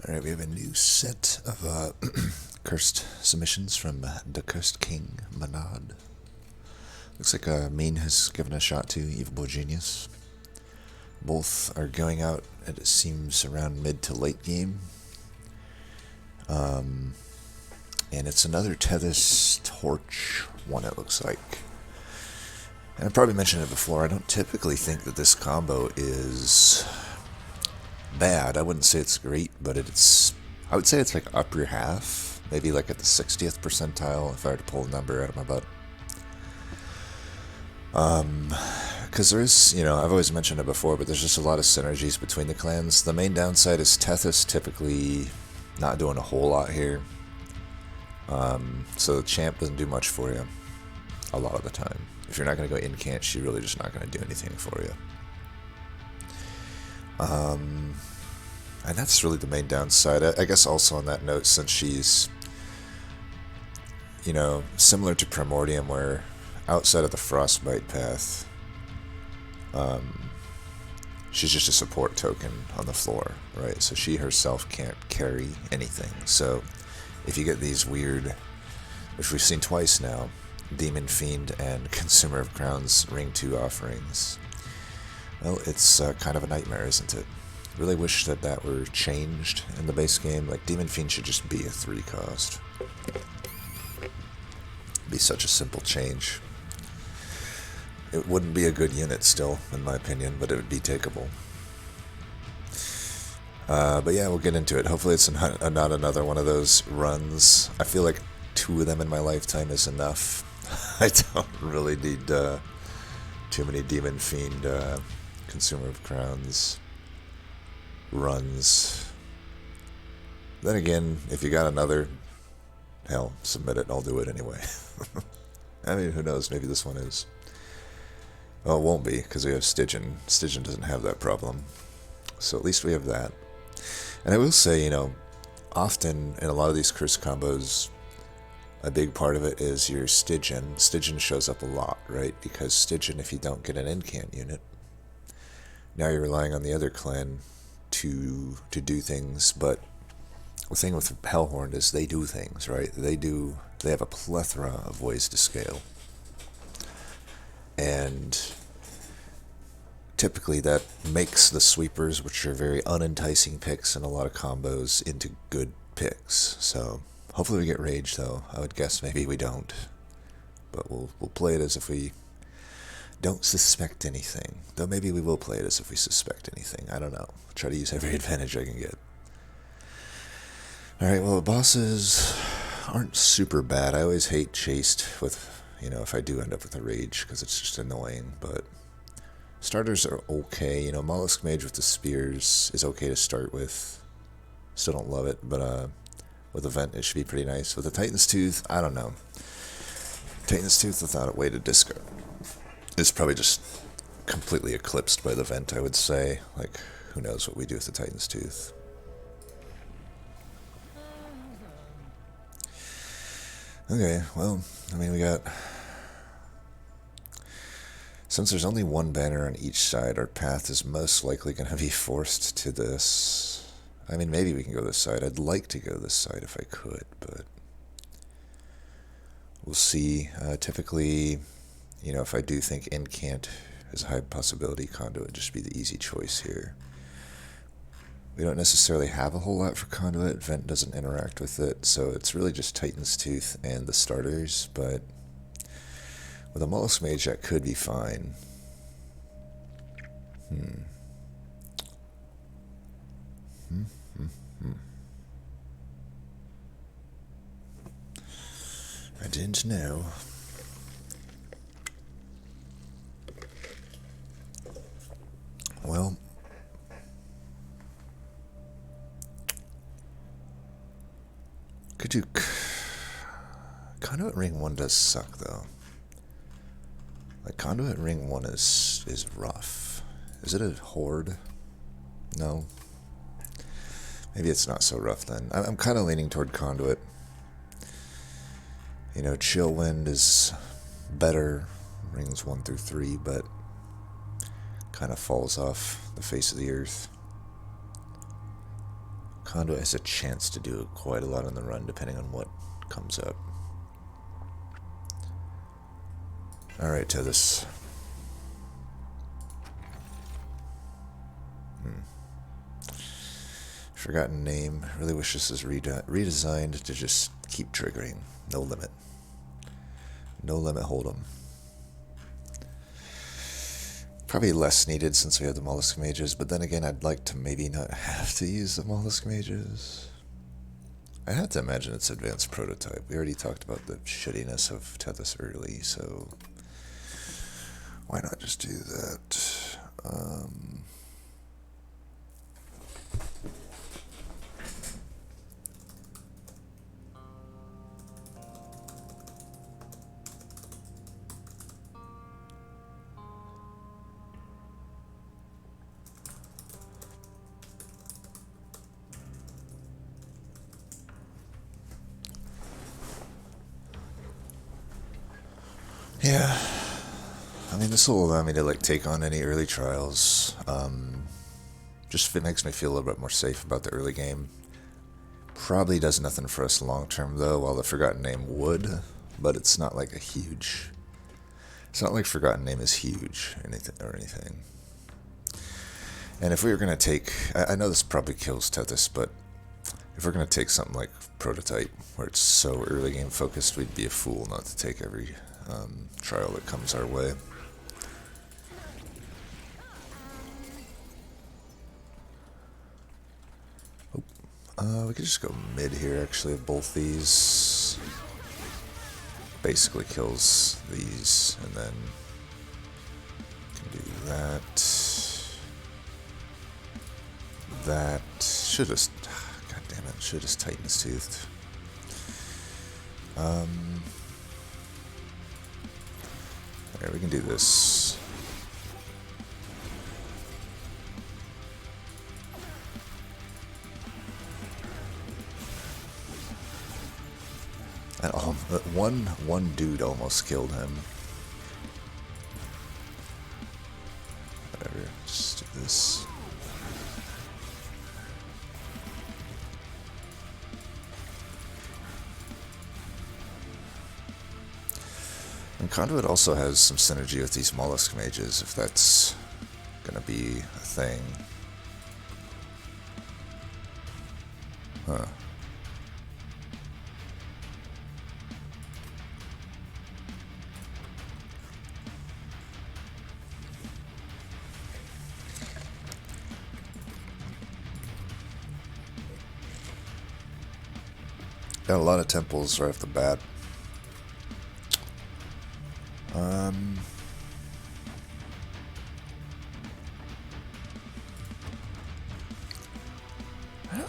Alright, we have a new set of cursed submissions from the Cursed King, Manad. Looks like Main has given a shot to Evil Boy Genius. Both are going out, it seems, around mid to late game. And it's another Tethys Torch one, it looks like. And I probably mentioned it before, I don't typically think that this combo is bad. I wouldn't say it's great, but I would say it's like upper half, maybe like at the 60th percentile if I were to pull a number out of my butt. Because there's, I've always mentioned it before, but there's just a lot of synergies between the clans. The main downside is Tethys typically not doing a whole lot here. So the champ doesn't do much for you a lot of the time. If you're not going to go incant, she's really just not going to do anything for you. And that's really the main downside. I guess also on that note, since she's, similar to Primordium, where outside of the Frostbite path, she's just a support token on the floor, right? So she herself can't carry anything. So if you get these weird, which we've seen twice now, Demon Fiend and Consumer of Crowns Ring 2 offerings, well, it's kind of a nightmare, isn't it? Really wish that were changed in the base game. Like, Demon Fiend should just be a 3 cost. Be such a simple change. It wouldn't be a good unit still, in my opinion, but it would be takeable. But yeah, we'll get into it. Hopefully it's not another one of those runs. I feel like 2 of them in my lifetime is enough. I don't really need too many Demon Fiend Consumer of Crowns runs. Then again, if you got another, hell, submit it, I'll do it anyway. I mean, who knows, maybe this one is. Well, it won't be, because we have Stygian. Stygian doesn't have that problem. So at least we have that. And I will say, often in a lot of these curse combos, a big part of it is your Stygian. Stygian shows up a lot, right? Because Stygian, if you don't get an incant unit, now you're relying on the other clan to do things. But the thing with Hellhorn is they do things, right? They have a plethora of ways to scale. And typically that makes the sweepers, which are very unenticing picks in a lot of combos, into good picks. So hopefully we get Rage, though. I would guess maybe we don't. But we'll play it as if we don't suspect anything. Though maybe we will play it as if we suspect anything. I don't know. Try to use every advantage I can get. Alright, well, the bosses aren't super bad. I always hate chased with, if I do end up with a Rage, because it's just annoying. But starters are okay. Mollusk Mage with the spears is okay to start with. Still don't love it, but with Event it should be pretty nice. With the Titan's Tooth, I don't know. Titan's Tooth without a way to discard is probably just completely eclipsed by the Vent, I would say. Like, who knows what we do with the Titan's Tooth. Okay, well, we got... Since there's only one banner on each side, our path is most likely going to be forced to this. Maybe we can go this side. I'd like to go this side if I could, but we'll see. Typically, if I do think Incant is a high possibility, Conduit would just be the easy choice here. We don't necessarily have a whole lot for Conduit. Vent doesn't interact with it, so it's really just Titan's Tooth and the starters, but with a Mollusk Mage, that could be fine. I didn't know. Well, could you... Conduit Ring 1 does suck, though. Like, Conduit Ring 1 is rough. Is it a Horde? No. Maybe it's not so rough, then. I'm kind of leaning toward Conduit. Chill Wind is better, Rings 1 through 3, but kind of falls off the face of the earth. Conduit has a chance to do quite a lot on the run, depending on what comes up. Alright, to this. Forgotten name. Really wish this is redesigned to just keep triggering. No limit. No limit hold'em. Probably less needed since we have the mollusk mages, but then again, I'd like to maybe not have to use the mollusk mages. I have to imagine it's advanced prototype. We already talked about the shittiness of Tethys early, so why not just do that? Yeah, I mean, this will allow me to like take on any early trials. Just it makes me feel a little bit more safe about the early game. Probably does nothing for us long term though, while the Forgotten Name would, but it's not like a huge. It's not like Forgotten Name is huge or anything. And if we were gonna take, I know this probably kills Tethys, but if we're gonna take something like Prototype, where it's so early game focused, we'd be a fool not to take every trial that comes our way. We could just go mid here, actually, both these. Basically kills these, and then can do that. That should just, god damn it, should just tighten his tooth. There, we can do this. And one dude almost killed him. Whatever, just do this. And Conduit also has some synergy with these mollusk mages, if that's gonna be a thing. Huh. Got a lot of temples right off the bat.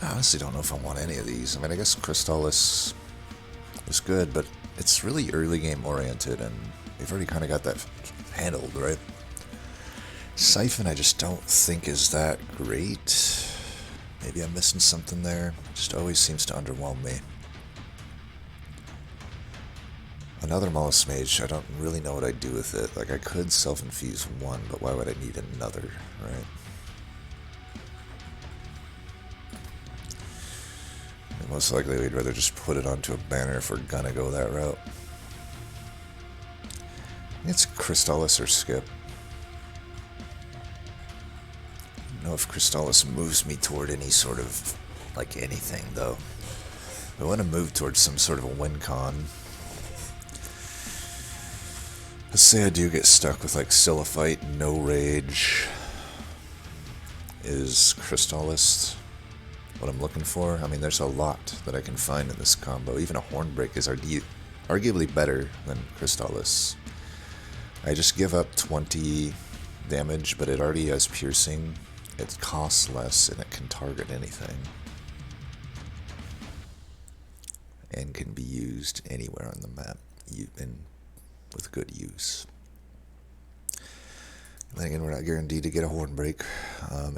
I honestly don't know if I want any of these. I mean, I guess Crystallis is good, but it's really early game oriented, and we've already kind of got that handled, right? Siphon I just don't think is that great. Maybe I'm missing something there. It just always seems to underwhelm me. Another Mollusk Mage, I don't really know what I'd do with it. Like, I could self-infuse one, but why would I need another, right? And most likely we'd rather just put it onto a banner if we're gonna go that route. I think it's Crystallis or Skip. I don't know if Crystallis moves me toward any sort of, like, anything, though. I want to move towards some sort of a win con. Let's say I do get stuck with like Siliphyte, no rage. Is Crystallis what I'm looking for? I mean, there's a lot that I can find in this combo. Even a Hornbreak is arguably better than Crystallis. I just give up 20 damage, but it already has piercing. It costs less and it can target anything. And can be used anywhere on the map. With good use. Then again, we're not guaranteed to get a Hornbreak.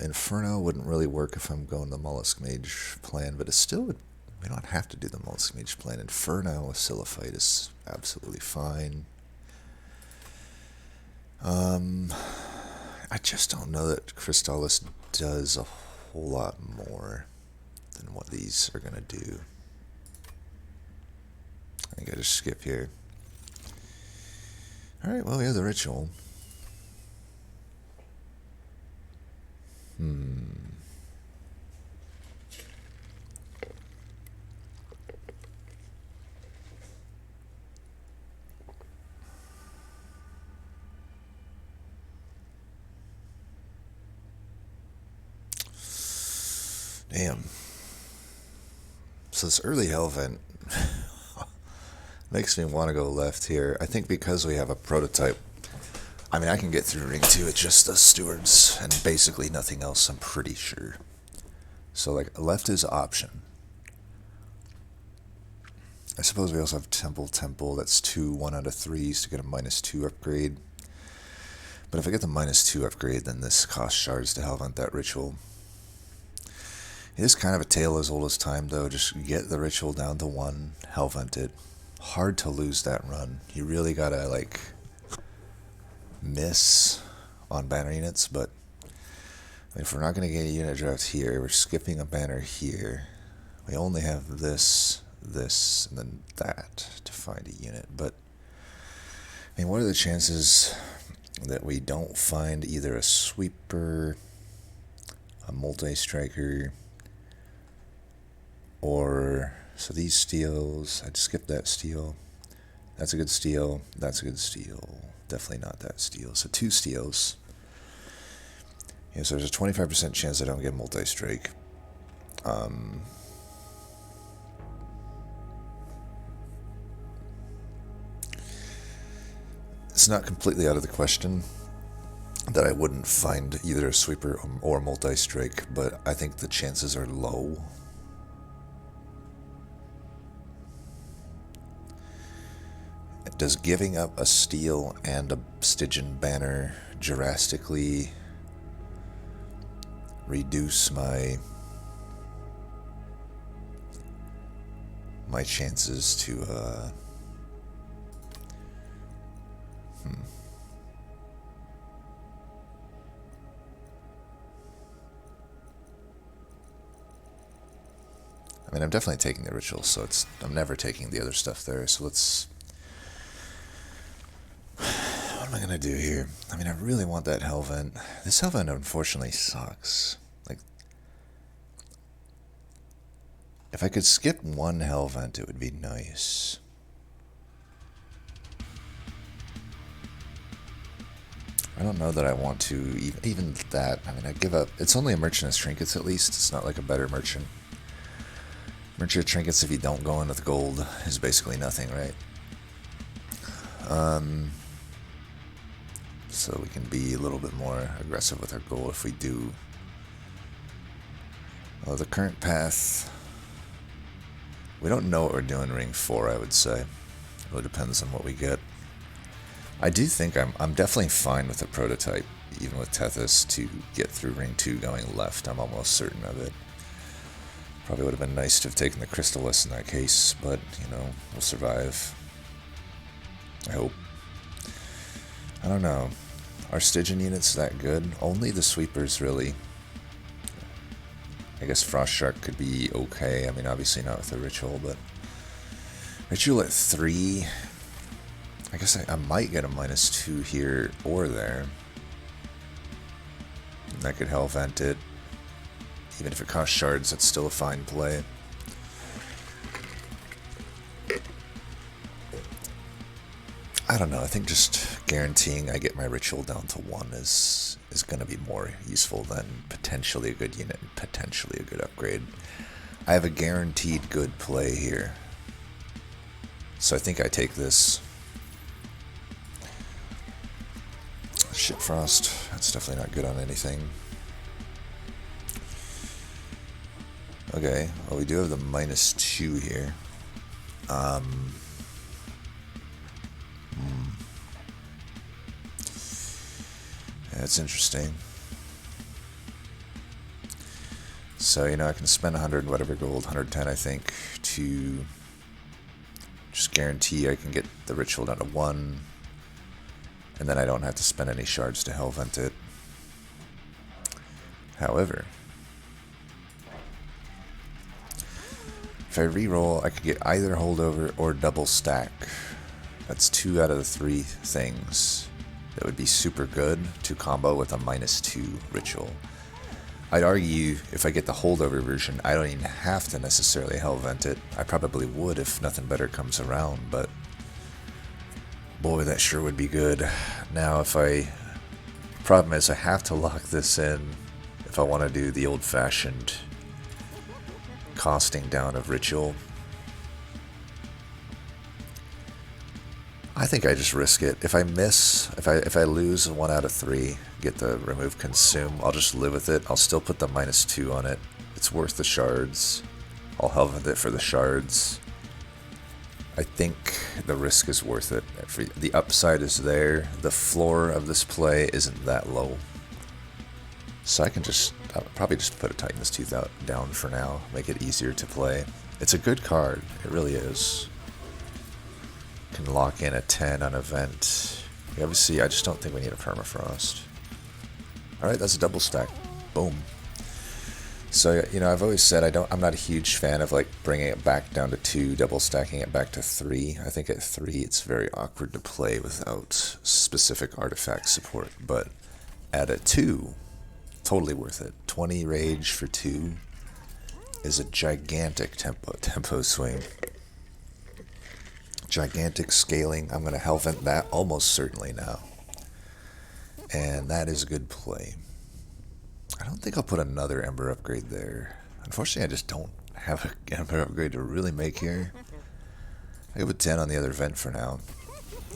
Inferno wouldn't really work if I'm going the Mollusk Mage plan, but it still would. We don't have to do the Mollusk Mage plan. Inferno with Siliphyte is absolutely fine. I just don't know that Crystallis does a whole lot more than these are going to do. I think I just skip here. Alright, well, we have the ritual. Damn. So this early Hellvent makes me want to go left here. I think because we have a prototype, I mean, I can get through Ring 2 with just the stewards and basically nothing else, I'm pretty sure. So, like, left is option. I suppose we also have Temple. That's 2 1 out of 3s to get a -2 upgrade. But if I get the -2 upgrade, then this costs shards to Hellvent that ritual. It is kind of a tale as old as time, though. Just get the ritual down to 1, Hellvent it. Hard to lose that run. You really gotta, like, miss on banner units, but if we're not gonna get a unit draft here, we're skipping a banner here. We only have this, and then that to find a unit. But, I mean, what are the chances that we don't find either a sweeper, a multi-striker, or, so these steals, I'd skip that steal. That's a good steal. That's a good steal. Definitely not that steal. So 2 steals. Yeah, so there's a 25% chance I don't get multi-strike. It's not completely out of the question that I wouldn't find either a sweeper or multi-strike, but I think the chances are low. Does giving up a steal and a Stygian banner drastically reduce my chances to I mean, I'm definitely taking the ritual, so I'm never taking the other stuff there, so let's... What am I gonna do here? I mean, I really want that Hellvent. This Hellvent unfortunately sucks. Like, if I could skip 1 Hellvent, it would be nice. I don't know that I want to, even that. I mean, I'd give up. It's only a merchant as trinkets, at least. It's not like a better merchant. Merchant trinkets, if you don't go in with gold, is basically nothing, right? So we can be a little bit more aggressive with our gold if we do. Well, the current path, we don't know what we're doing in Ring 4, I would say. It really depends on what we get. I do think I'm definitely fine with the prototype, even with Tethys, to get through Ring 2 going left. I'm almost certain of it. Probably would have been nice to have taken the Crystallis in that case, but, you know, we'll survive. I hope. I don't know. Are Stygian units that good? Only the sweepers, really. I guess Frost Shark could be okay. I mean, obviously not with the Ritual, but... Ritual at 3... I guess I might get a -2 here or there. And I could Hellvent it. Even if it costs shards, that's still a fine play. I don't know, I think just guaranteeing I get my Ritual down to 1 is going to be more useful than potentially a good unit and potentially a good upgrade. I have a guaranteed good play here. So I think I take this. Shit, Frost. That's definitely not good on anything. Okay, well, we do have the -2 here. That's interesting. So, you know, I can spend 100 whatever gold, 110 I think, to just guarantee I can get the Ritual down to 1. And then I don't have to spend any shards to Hellvent it. However, If I reroll, I could get either holdover or double stack. That's 2 out of the 3 things that would be super good to combo with a -2 ritual. I'd argue if I get the holdover version, I don't even have to necessarily Hellvent it. I probably would if nothing better comes around, but boy, that sure would be good. Now, problem is I have to lock this in if I want to do the old-fashioned costing down of ritual. I think I just risk it. If I miss, if I lose 1 out of 3, get the remove consume, I'll just live with it. I'll still put the -2 on it. It's worth the shards. I'll Hellvent it for the shards. I think the risk is worth it. The upside is there. The floor of this play isn't that low. So I'll probably just put a Titan's Tooth down for now. Make it easier to play. It's a good card. It really is. Can lock in a 10 on event. Obviously, I just don't think we need a permafrost. Alright, that's a double stack. Boom. So, you know, I've always said I'm not a huge fan of like bringing it back down to 2, double stacking it back to 3. I think at 3 it's very awkward to play without specific artifact support. But at a 2, totally worth it. 20 rage for 2 is a gigantic tempo swing. Gigantic scaling. I'm going to Hellvent that almost certainly now. And that is a good play. I don't think I'll put another Ember upgrade there. Unfortunately, I just don't have an Ember upgrade to really make here. I could put 10 on the other vent for now.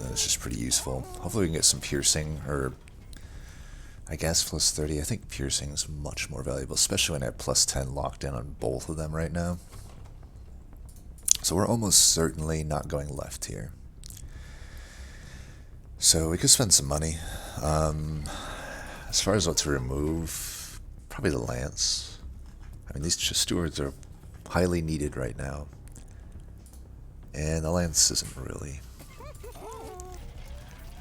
That's just pretty useful. Hopefully we can get some piercing, or I guess plus 30. I think piercing is much more valuable, especially when I have plus 10 locked in on both of them right now. So we're almost certainly not going left here. So we could spend some money. As far as what to remove, probably the lance. I mean, these stewards are highly needed right now. And the lance isn't really.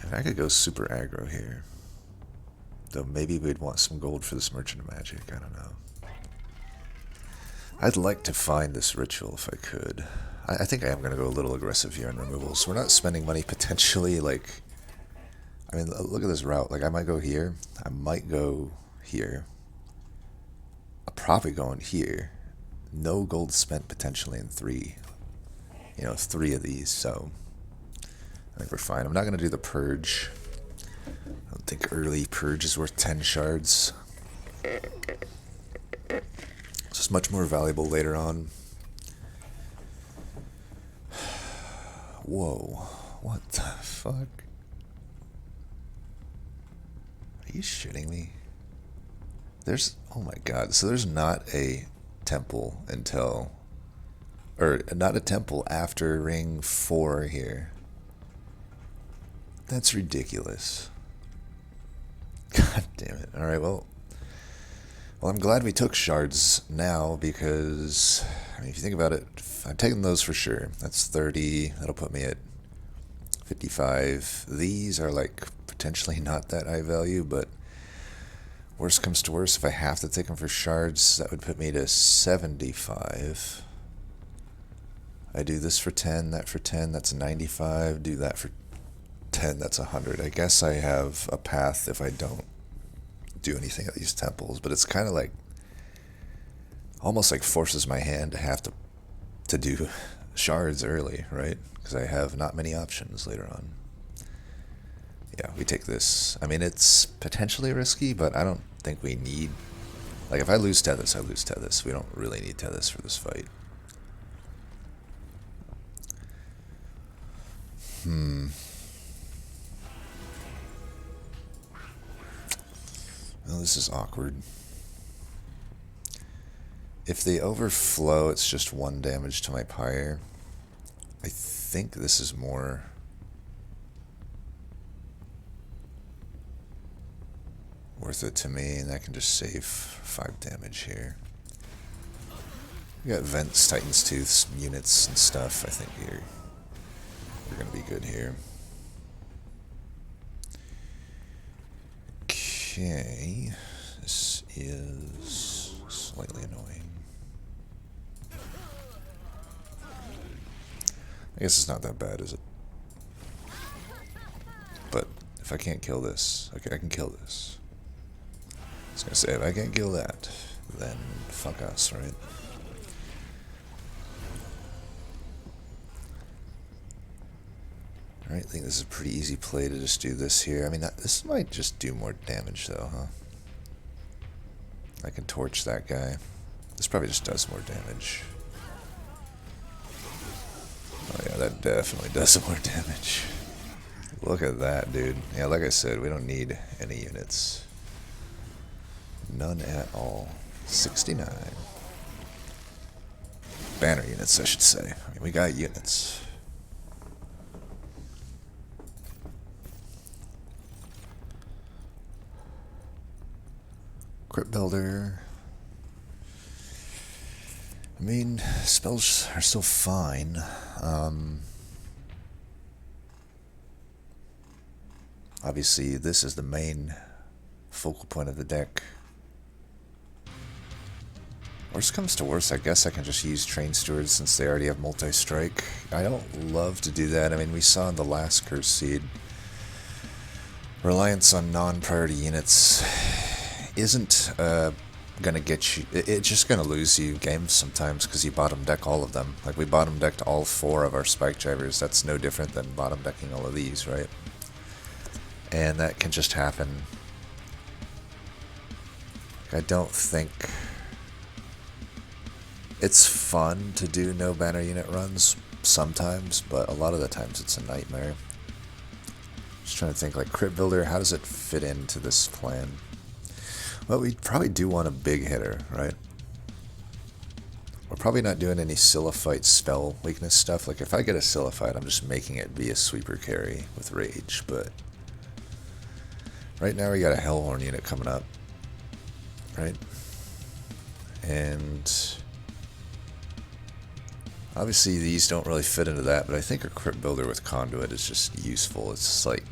And I could go super aggro here. Though maybe we'd want some gold for this Merchant of Magic, I don't know. I'd like to find this ritual if I could. I think I am going to go a little aggressive here on removals. We're not spending money potentially, like... I mean, look at this route. Like, I might go here. I might go here. I'll probably go in here. No gold spent potentially in 3. You know, 3 of these, so... I think we're fine. I'm not going to do the purge. I don't think early purge is worth 10 shards. It's just much more valuable later on. Whoa. What the fuck? Are you shitting me? Oh my god. So there's not a temple until... Or not a temple after ring 4 here. That's ridiculous. God damn it. Alright, well, I'm glad we took shards now because, I mean, if you think about it, I'm taking those for sure. That's 30. That'll put me at 55. These are like potentially not that high value, but worst comes to worst, if I have to take them for shards, that would put me to 75. I do this for 10, that for 10, that's 95. Do that for 10, that's 100. I guess I have a path if I don't do anything at these temples, but it's kind of like almost like forces my hand to have to do shards early, right? Because I have not many options later on. Yeah, we take this. I mean, it's potentially risky, but I don't think we need... Like, if I lose Tethys, I lose Tethys. We don't really need Tethys for this fight. Well, this is awkward. If they overflow, it's just 1 damage to my pyre. I think this is more... worth it to me, and I can just save 5 damage here. We got vents, Titan's Tooths, units, and stuff. I think we're gonna be good here. Okay, this is slightly annoying. I guess it's not that bad, is it? But if I can't kill this, okay, I can kill this. I was gonna say, if I can't kill that, then fuck us, right? Alright, I think this is a pretty easy play to just do this here. I mean, this might just do more damage, though, huh? I can torch that guy. This probably just does more damage. Oh yeah, that definitely does more damage. Look at that, dude. Yeah, like I said, we don't need any units. None at all. 69. Banner units, I should say. I mean, we got units. Crypt Builder. I mean, spells are still fine. Obviously, this is the main focal point of the deck. Worst comes to worst, I guess I can just use Train Stewards since they already have multi-strike. I don't love to do that. I mean, we saw in the last Curse Seed, reliance on non-priority units isn't gonna get you. It's just gonna lose you games sometimes because you bottom deck all of them. Like we bottom decked all 4 of our Spike Drivers. That's no different than bottom decking all of these, right? And that can just happen. I don't think it's fun to do no banner unit runs sometimes, but a lot of the times it's a nightmare. Just trying to think, like Crypt Builder, how does it fit into this plan? Well, we probably do want a big hitter, right? We're probably not doing any Silliphite spell weakness stuff. Like if I get a Silliphite, I'm just making it be a sweeper carry with rage, but right now we got a Hellhorn unit coming up, right? And obviously these don't really fit into that, but I think a Crypt Builder with Conduit is just useful. It's like,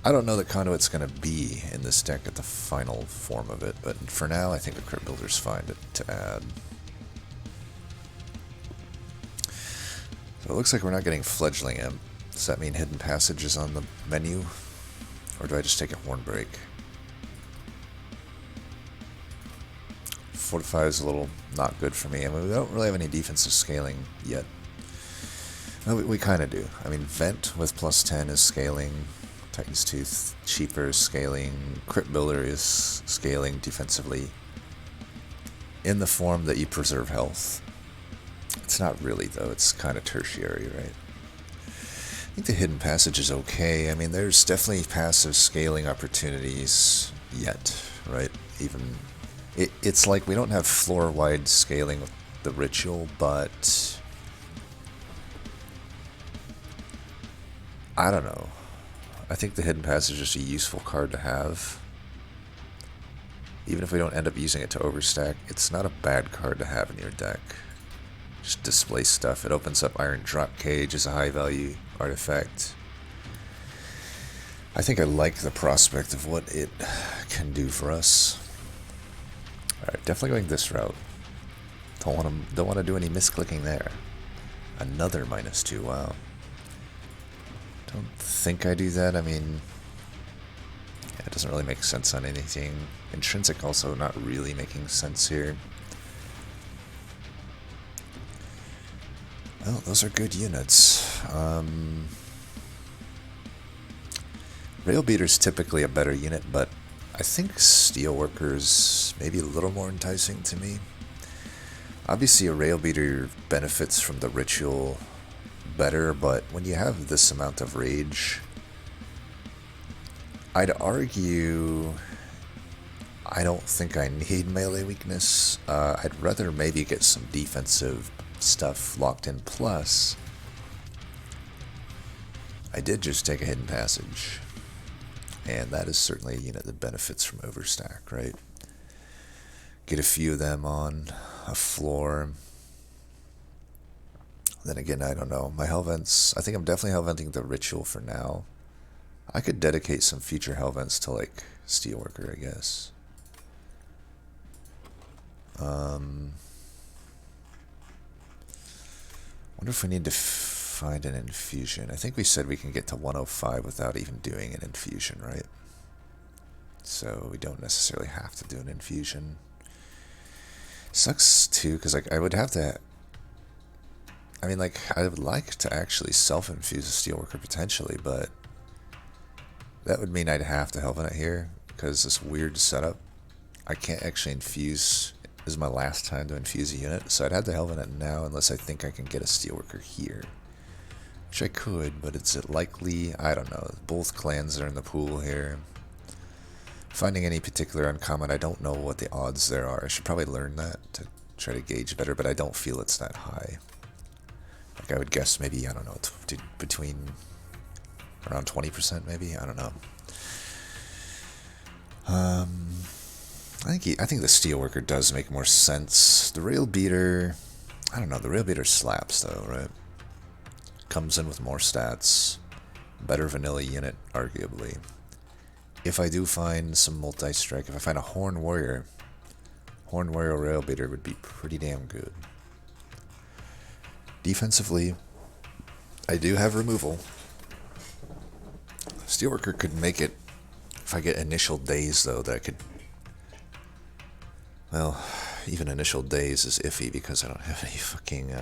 I don't know that Conduit's going to be in this deck at the final form of it, but for now I think a Crypt Builder's fine to add. So it looks like we're not getting Fledgling Imp. Does that mean Hidden Passage is on the menu? Or do I just take a Hornbreak? Fortify is a little not good for me. I mean, we don't really have any defensive scaling yet. No, we kind of do. I mean, Vent with +10 is scaling. Titan's Tooth cheaper is scaling. Crypt Builder is scaling defensively in the form that you preserve health. It's not really, though. It's kind of tertiary, right? I think the Hidden Passage is okay. I mean, there's definitely passive scaling opportunities yet, right? Even it's like we don't have floor-wide scaling with the Ritual, but I don't know. I think the Hidden Passage is a useful card to have. Even if we don't end up using it to overstack, it's not a bad card to have in your deck. Just display stuff. It opens up Iron Drop Cage as a high value artifact. I think I like the prospect of what it can do for us. Alright, definitely going this route. Don't want to do any misclicking there. Another -2, wow. Don't think I do that. I mean, yeah, it doesn't really make sense on anything. Intrinsic also not really making sense here. Well, those are good units. Rail Beater's typically a better unit, but I think Steelworker's maybe a little more enticing to me. Obviously, a Rail Beater benefits from the Ritual better, but when you have this amount of rage, I'd argue I don't think I need melee weakness. I'd rather maybe get some defensive stuff locked in. Plus, I did just take a Hidden Passage, and that is certainly a unit that benefits from overstack, right? Get a few of them on a floor. Then again, I don't know. My Hellvents, I think I'm definitely Hellventing the Ritual for now. I could dedicate some future Hellvents to, like, Steelworker, I guess. Wonder if we need to find an infusion. I think we said we can get to 105 without even doing an infusion, right? So we don't necessarily have to do an infusion. Sucks too, because like I would have to. I mean, like I would like to actually self-infuse a steelworker potentially, but that would mean I'd have to Helvenet here because this weird setup. I can't actually infuse. This is my last time to infuse a unit, so I'd have to Helvenet now unless I think I can get a steelworker here. Which I could, but is it likely? I don't know. Both clans are in the pool here. Finding any particular uncommon, I don't know what the odds there are. I should probably learn that to try to gauge better, but I don't feel it's that high. Like I would guess maybe, I don't know, between around 20% maybe? I don't know. I think the steelworker does make more sense. The rail beater, I don't know, the rail beater slaps though, right? Comes in with more stats. Better vanilla unit, arguably. If I do find some multi-strike, if I find a Horn Warrior rail beater would be pretty damn good. Defensively, I do have removal. Steelworker could make it if I get initial days though, that I could. Well, even initial days is iffy because I don't have any fucking.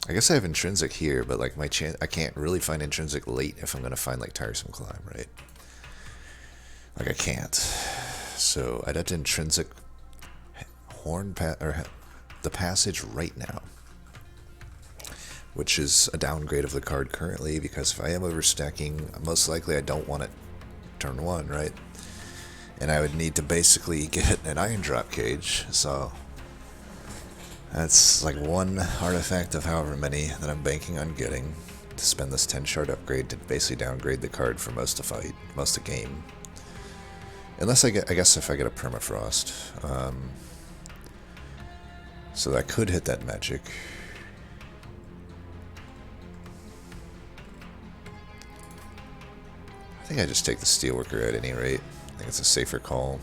I guess I have intrinsic here, but like my chance, I can't really find intrinsic late if I'm gonna find like tiresome climb, right? Like I can't. So I'd have to intrinsic the passage right now, which is a downgrade of the card currently because if I am overstacking, most likely I don't want it turn 1, right? And I would need to basically get an iron drop cage, so that's like one artifact of however many that I'm banking on getting to spend this 10 shard upgrade to basically downgrade the card for most of the game. Unless I guess if I get a permafrost. So that could hit that magic. I think I just take the steelworker at any rate. I think it's a safer call.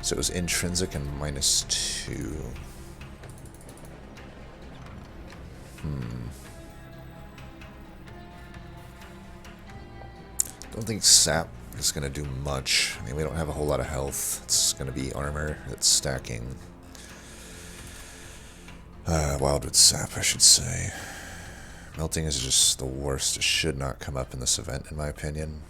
So it was intrinsic and -2. Don't think sap is going to do much. I mean, we don't have a whole lot of health. It's going to be armor that's stacking. Wildwood sap, I should say. Melting is just the worst. It should not come up in this event, in my opinion.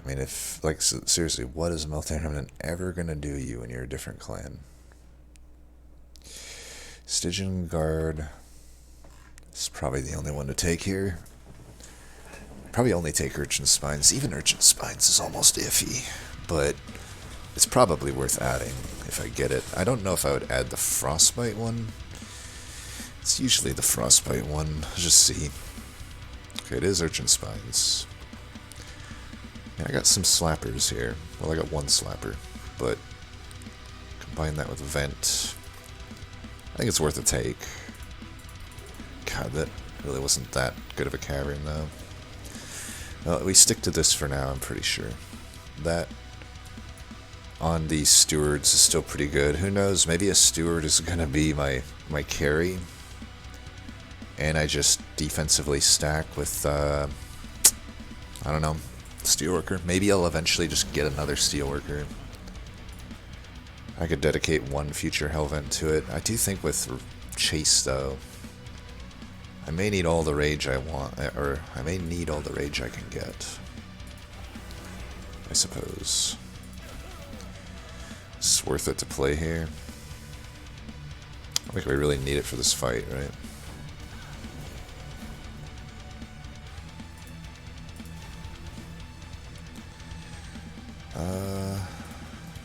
I mean, if, like, seriously, what is Melting Remnant ever going to do you when you're a different clan? Stygian Guard is probably the only one to take here. Probably only take Urchin Spines. Even Urchin Spines is almost iffy, but it's probably worth adding if I get it. I don't know if I would add the Frostbite one. It's usually the Frostbite one. Let's just see. Okay, it is Urchin Spines. Yeah, I got some slappers here. Well, I got one slapper, but combine that with Vent. I think it's worth a take. God, that really wasn't that good of a cavern, though. Well, we stick to this for now, I'm pretty sure. That on these stewards is still pretty good. Who knows, maybe a steward is going to be my carry. And I just defensively stack with, I don't know, steelworker. Maybe I'll eventually just get another steelworker. I could dedicate one future Hellvent to it. I do think with Chase, though, I may need all the rage I want, or I may need all the rage I can get. I suppose. It's worth it to play here. I think we really need it for this fight, right?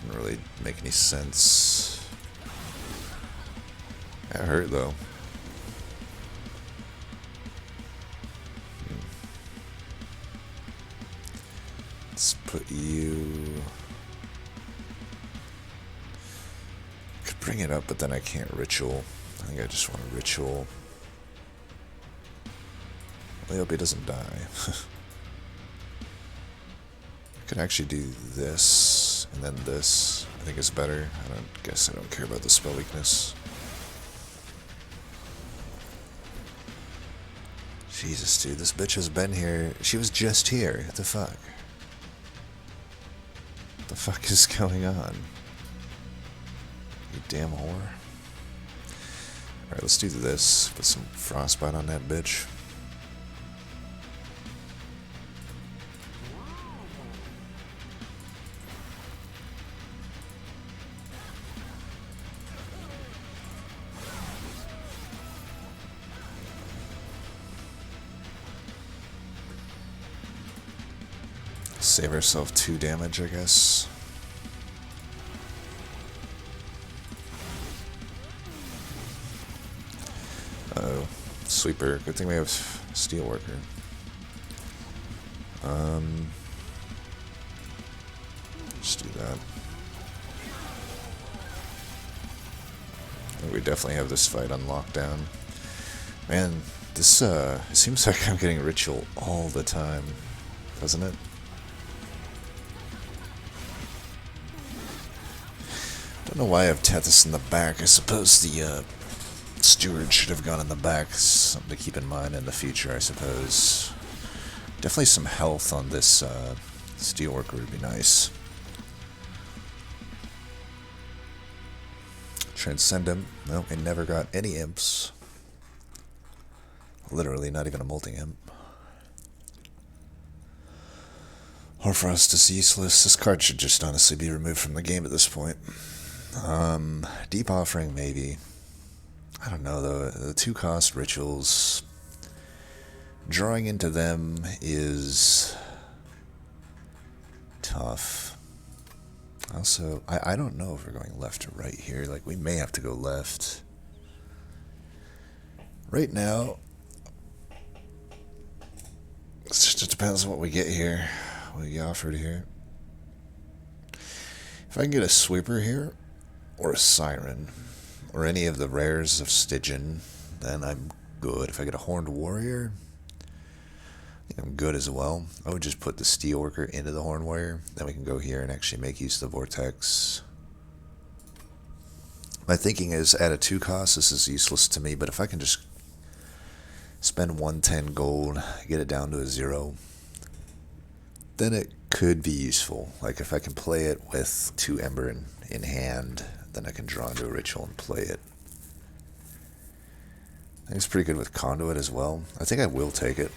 Doesn't really make any sense. That hurt though. Let's put you. Could bring it up, but then I can't ritual. I think I just want to ritual. I hope he doesn't die. I could actually do this, and then this, think is better. I don't care about the spell weakness. Jesus, dude, this bitch has been here. She was just here. What the fuck? What the fuck is going on? You damn whore. Alright, let's do this. Put some frostbite on that bitch. Save ourselves 2 damage, I guess. Uh-oh. Sweeper. Good thing we have Steelworker. Just do that. We definitely have this fight on lockdown. Man, this, it seems like I'm getting Ritual all the time, doesn't it? Don't know why I have Tethys in the back. I suppose the Steward should have gone in the back. Something to keep in mind in the future, I suppose. Definitely some health on this Steelworker would be nice. Transcend him. No, it never got any imps. Literally, not even a multi-imp. Horfrost is useless. This card should just honestly be removed from the game at this point. Deep Offering, maybe. I don't know, though. The 2-cost rituals, drawing into them is tough. Also, I don't know if we're going left or right here. Like, we may have to go left. Right now, it just depends on what we get here. What we get offered here. If I can get a Sweeper here, or a Siren, or any of the rares of Stygian, then I'm good. If I get a Horned Warrior, I think I'm good as well. I would just put the Steelworker into the Horned Warrior, then we can go here and actually make use of the Vortex. My thinking is, at a 2-cost, this is useless to me, but if I can just spend 110 gold, get it down to a 0, then it could be useful. Like, if I can play it with 2 Ember in hand, then I can draw into a ritual and play it. I think it's pretty good with Conduit as well. I think I will take it.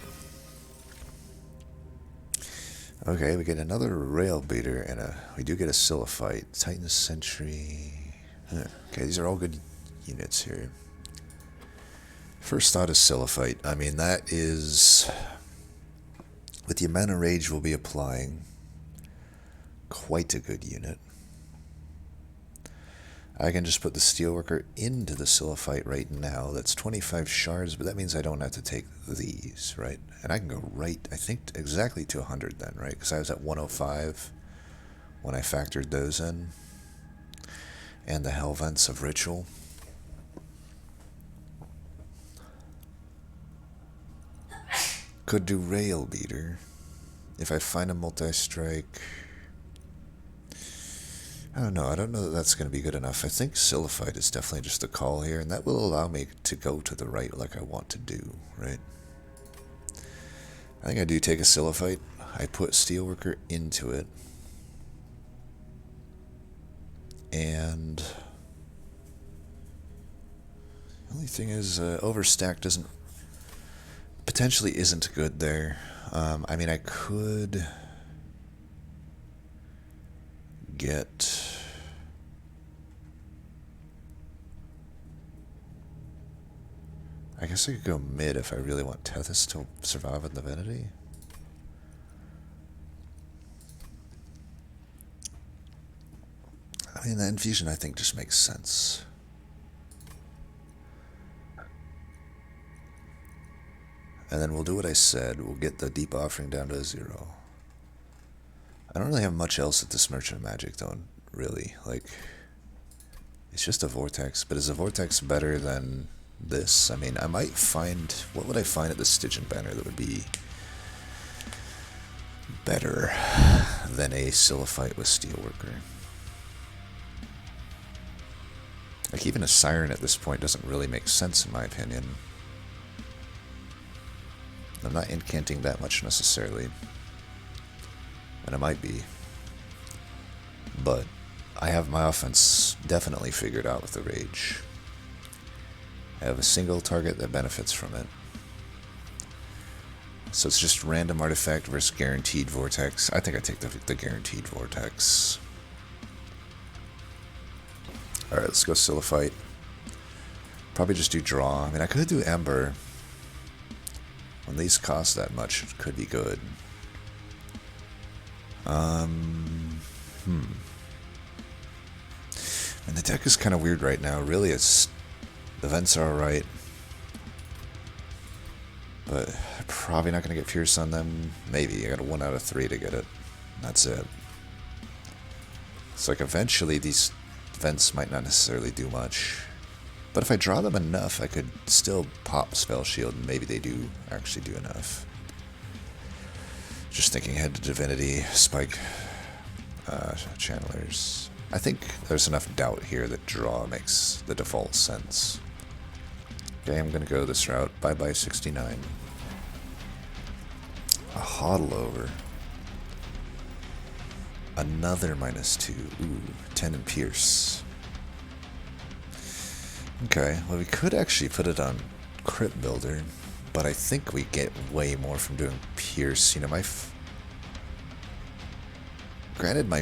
Okay, we get another Rail Beater, and we do get a Silliphite. Titan's Sentry. Okay, these are all good units here. First thought is Silliphite. I mean, that is, with the amount of rage we'll be applying, quite a good unit. I can just put the Steelworker into the Silliphite right now. That's 25 shards, but that means I don't have to take these, right? And I can go right, I think, exactly to 100 then, right? Because I was at 105 when I factored those in. And the Hell Vents of Ritual. Could do Rail Beater. If I find a multi-strike, I don't know. I don't know that that's going to be good enough. I think Silliphite is definitely just a call here, and that will allow me to go to the right like I want to do, right? I think I do take a Silliphite. I put Steelworker into it. And the only thing is, Overstack potentially isn't good there. I mean, I could get, I guess I could go mid if I really want Tethys to survive with Divinity. I mean, the Infusion I think just makes sense. And then we'll do what I said. We'll get the Deep Offering down to a 0. I don't really have much else at this Merchant of Magic, though, really. Like, it's just a Vortex. But is a Vortex better than this? I mean, I might find, what would I find at the Stygian banner that would be better than a Silliphite with Steelworker? Like, even a Siren at this point doesn't really make sense, in my opinion. I'm not incanting that much necessarily. And I might be. But I have my offense definitely figured out with the Rage. I have a single target that benefits from it. So it's just random artifact versus guaranteed vortex. I think I take the guaranteed vortex. Alright, let's go Siliphyte. Probably just do draw. I mean, I could do Ember. When these cost that much, it could be good. And the deck is kind of weird right now. Really, the vents are alright. But probably not going to get Pierce on them. Maybe. I got a 1 out of 3 to get it. That's it. It's like eventually these vents might not necessarily do much. But if I draw them enough, I could still pop Spell Shield, and maybe they do actually do enough. Just thinking ahead to Divinity, Spike, Channelers. I think there's enough doubt here that draw makes the default sense. Okay, I'm going to go this route. Bye-bye 69. A Hodl over. Another -2. Ooh, 10 and Pierce. Okay, well we could actually put it on Crypt Builder, but I think we get way more from doing Pierce. You know, Granted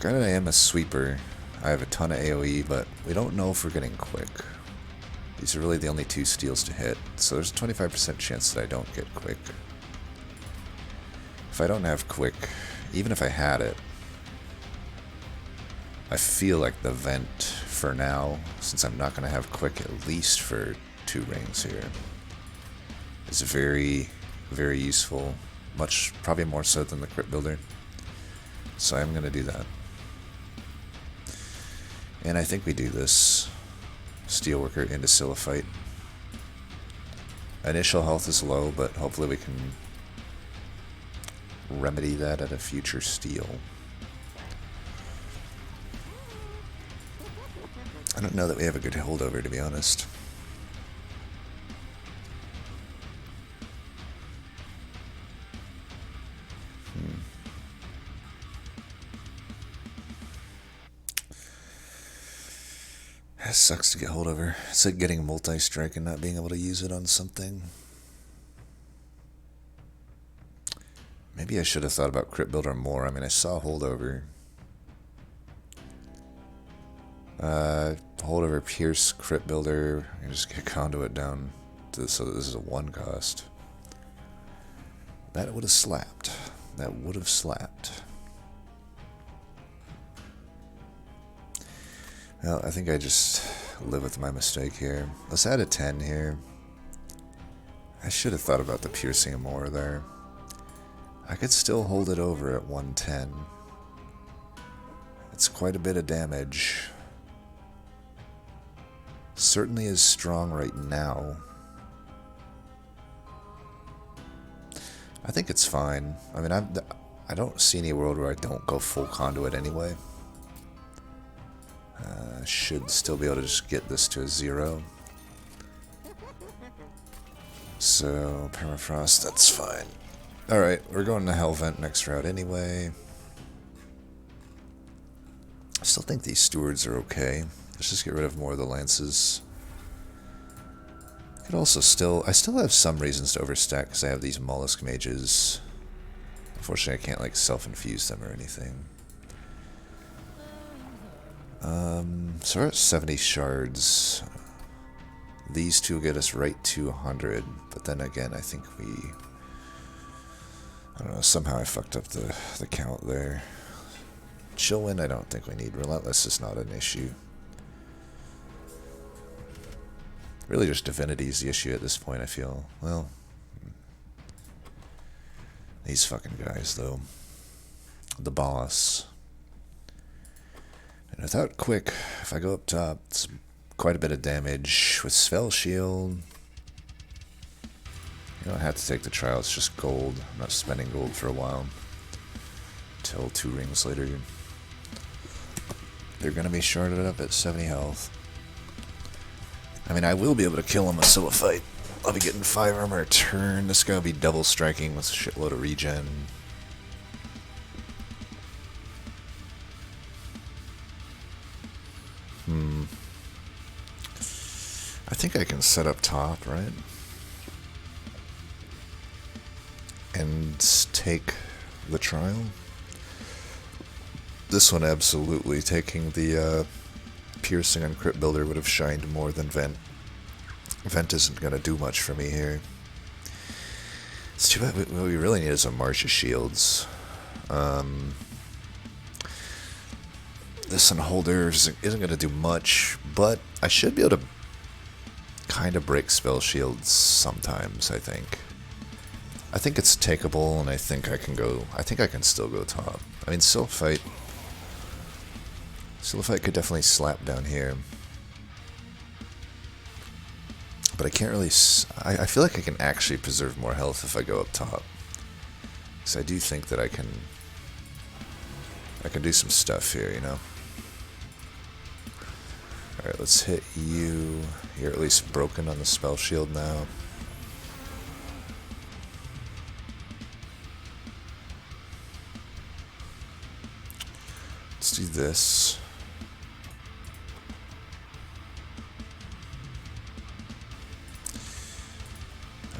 I am a sweeper. I have a ton of AoE, but we don't know if we're getting quick. These are really the only 2 steals to hit, so there's a 25% chance that I don't get quick. If I don't have quick, even if I had it, I feel like the vent for now, since I'm not going to have quick at least for 2 rings here, is very, very useful. Probably more so than the Crypt Builder. So I'm going to do that. And I think we do this. Steelworker into Siliphyte. Initial health is low, but hopefully we can remedy that at a future steal. I don't know that we have a good holdover, to be honest. It sucks to get holdover. It's like getting multi-strike and not being able to use it on something. Maybe I should have thought about Crypt Builder more. I mean, I saw holdover. Holdover, Pierce, Crypt Builder. I just get Conduit down so that this is a 1 cost. That would have slapped. That would have slapped. Well, I think I just live with my mistake here. Let's add a 10 here. I should have thought about the piercing more there. I could still hold it over at 110. It's quite a bit of damage. Certainly is strong right now. I think it's fine. I mean, I don't see any world where I don't go full Conduit anyway. Should still be able to just get this to a 0. So, Permafrost, that's fine. Alright, we're going to Hellvent next route anyway. I still think these stewards are okay. Let's just get rid of more of the lances. I still have some reasons to overstack because I have these mollusk mages. Unfortunately, I can't like self-infuse them or anything. So we're at 70 shards. These 2 get us right to 100, but then again, I think I don't know, somehow I fucked up the count there. Chillwind, I don't think we need. Relentless is not an issue. Really just Divinity is the issue at this point, I feel. Well, these fucking guys, though. The boss. And without quick, if I go up top, it's quite a bit of damage. With Spell Shield, you don't have to take the trial, it's just gold. I'm not spending gold for a while. Until 2 rings later. They're going to be shorted up at 70 health. I mean, I will be able to kill him with solo fight. I'll be getting 5 armor a turn. This guy will be double striking with a shitload of regen. I think I can set up top, right? And take the trial. This one absolutely taking the piercing on crit builder would have shined more than vent. Vent isn't going to do much for me here. It's too bad. What we really need is a March of Shields. This Unholder isn't going to do much, but I should be able to kind of break spell shields sometimes, I think. I think it's takeable, and I think I can go. I think I can still go top. I mean, Silphight could definitely slap down here, but I can't really. I feel like I can actually preserve more health if I go up top, because I do think that I can do some stuff here, you know. All right, let's hit you. You're at least broken on the spell shield now. Let's do this.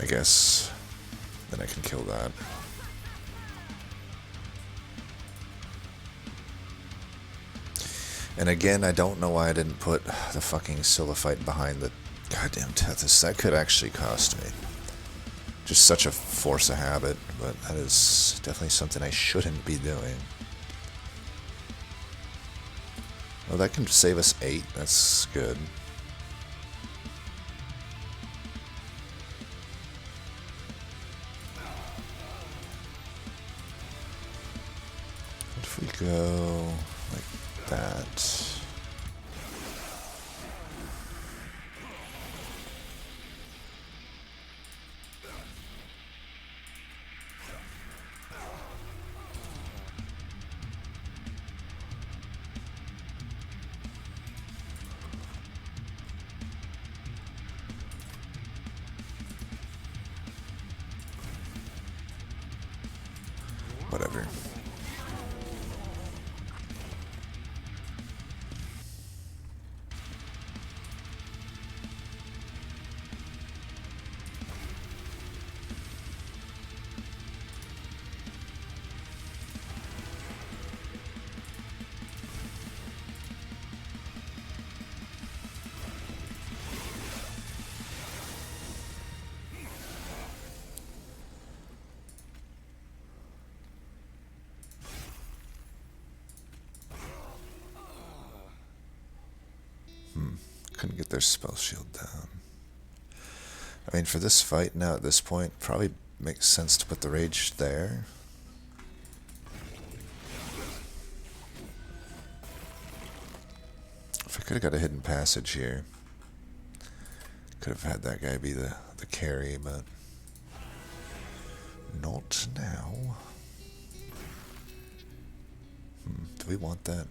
I guess then I can kill that. And again, I don't know why I didn't put the fucking Silphight behind the goddamn Tethys. That could actually cost me. Just such a force of habit, but that is definitely something I shouldn't be doing. Oh, that can save us 8. That's good. What if we go like that? Whatever. Couldn't get their spell shield down. I mean, for this fight now at this point, probably makes sense to put the rage there. If I could have got a hidden passage here, could have had that guy be the carry, but not now. Do we want that?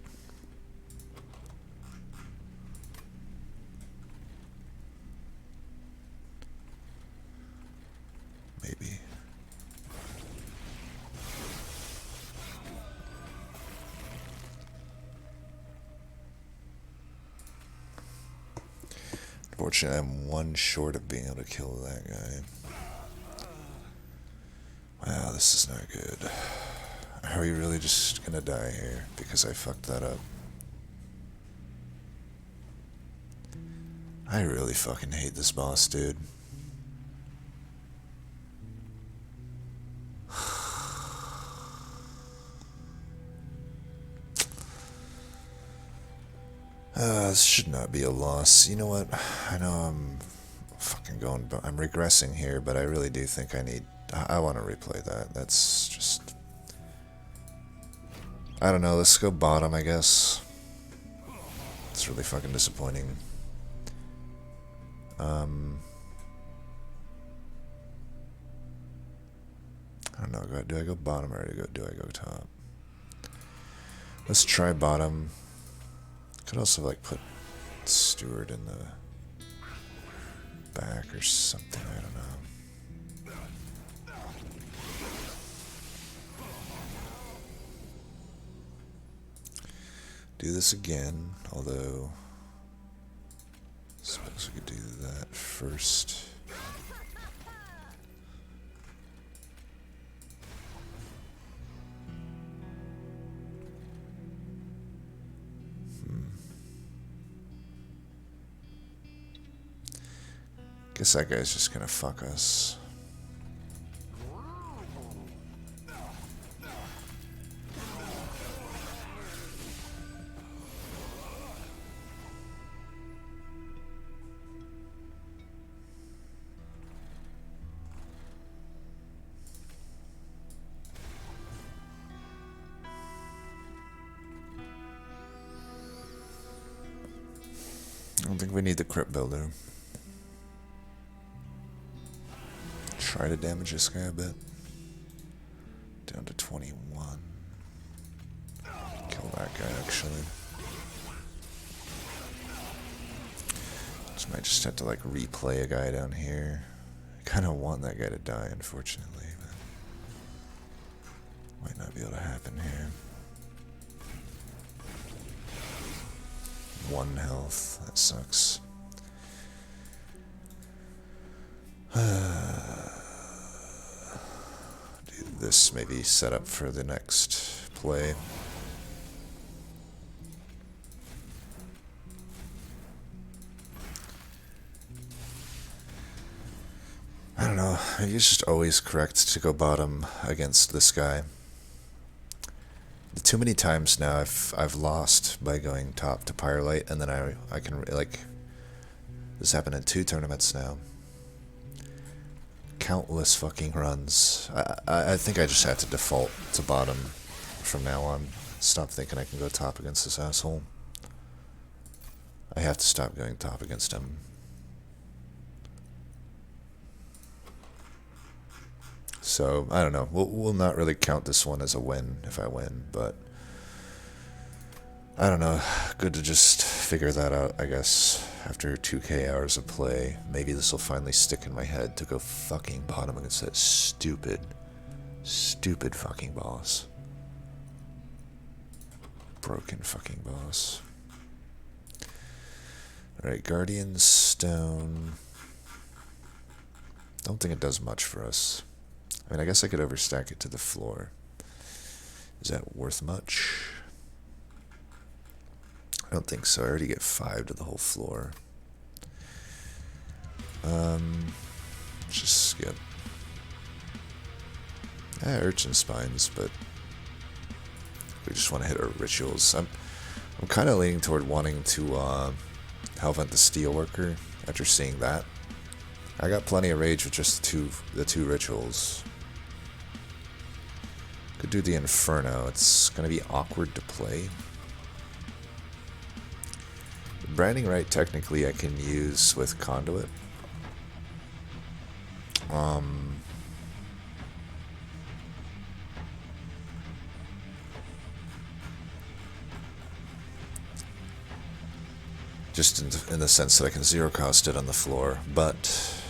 Maybe. Unfortunately, I'm one short of being able to kill that guy. Wow, this is not good. Are we really just gonna die here because I fucked that up? I really fucking hate this boss, dude. This should not be a loss. You know what? I know I'm fucking going, but I'm regressing here, but I really do think I want to replay that. That's just, I don't know. Let's go bottom, I guess. It's really fucking disappointing. I don't know. Do I go bottom or do I go top? Let's try bottom. Could also like put Steward in the back or something, I don't know. Do this again, although I suppose we could do that first. Guess that guy's just gonna fuck us. I don't think we need the crypt builder. Try to damage this guy a bit. Down to 21. Kill that guy, actually. Just might just have to like replay a guy down here. I kind of want that guy to die, unfortunately, but might not be able to happen here. 1 health. That sucks. Do this maybe set up for the next play. I don't know. Maybe it's just always correct to go bottom against this guy. Too many times now I've lost by going top to Firelight, and then I can like this happened in 2 tournaments now. Countless fucking runs. I think I just have to default to bottom from now on. Stop thinking I can go top against this asshole. I have to stop going top against him. So, I don't know. We'll not really count this one as a win if I win, but I don't know. Good to just figure that out, I guess, after 2k hours of play. Maybe this will finally stick in my head to go fucking bottom against that stupid fucking boss. Broken fucking boss. Alright, Guardian Stone. Don't think it does much for us. I mean, I guess I could overstack it to the floor. Is that worth much? I don't think so. I already get 5 to the whole floor. Just skip. Urchin Spines, but we just want to hit our rituals. I'm kind of leaning toward wanting to Hellvent the Steelworker after seeing that. I got plenty of rage with just the two rituals. Could do the Inferno. It's going to be awkward to play. Branding Right, technically, I can use with Conduit. Just in the sense that I can zero cost it on the floor, but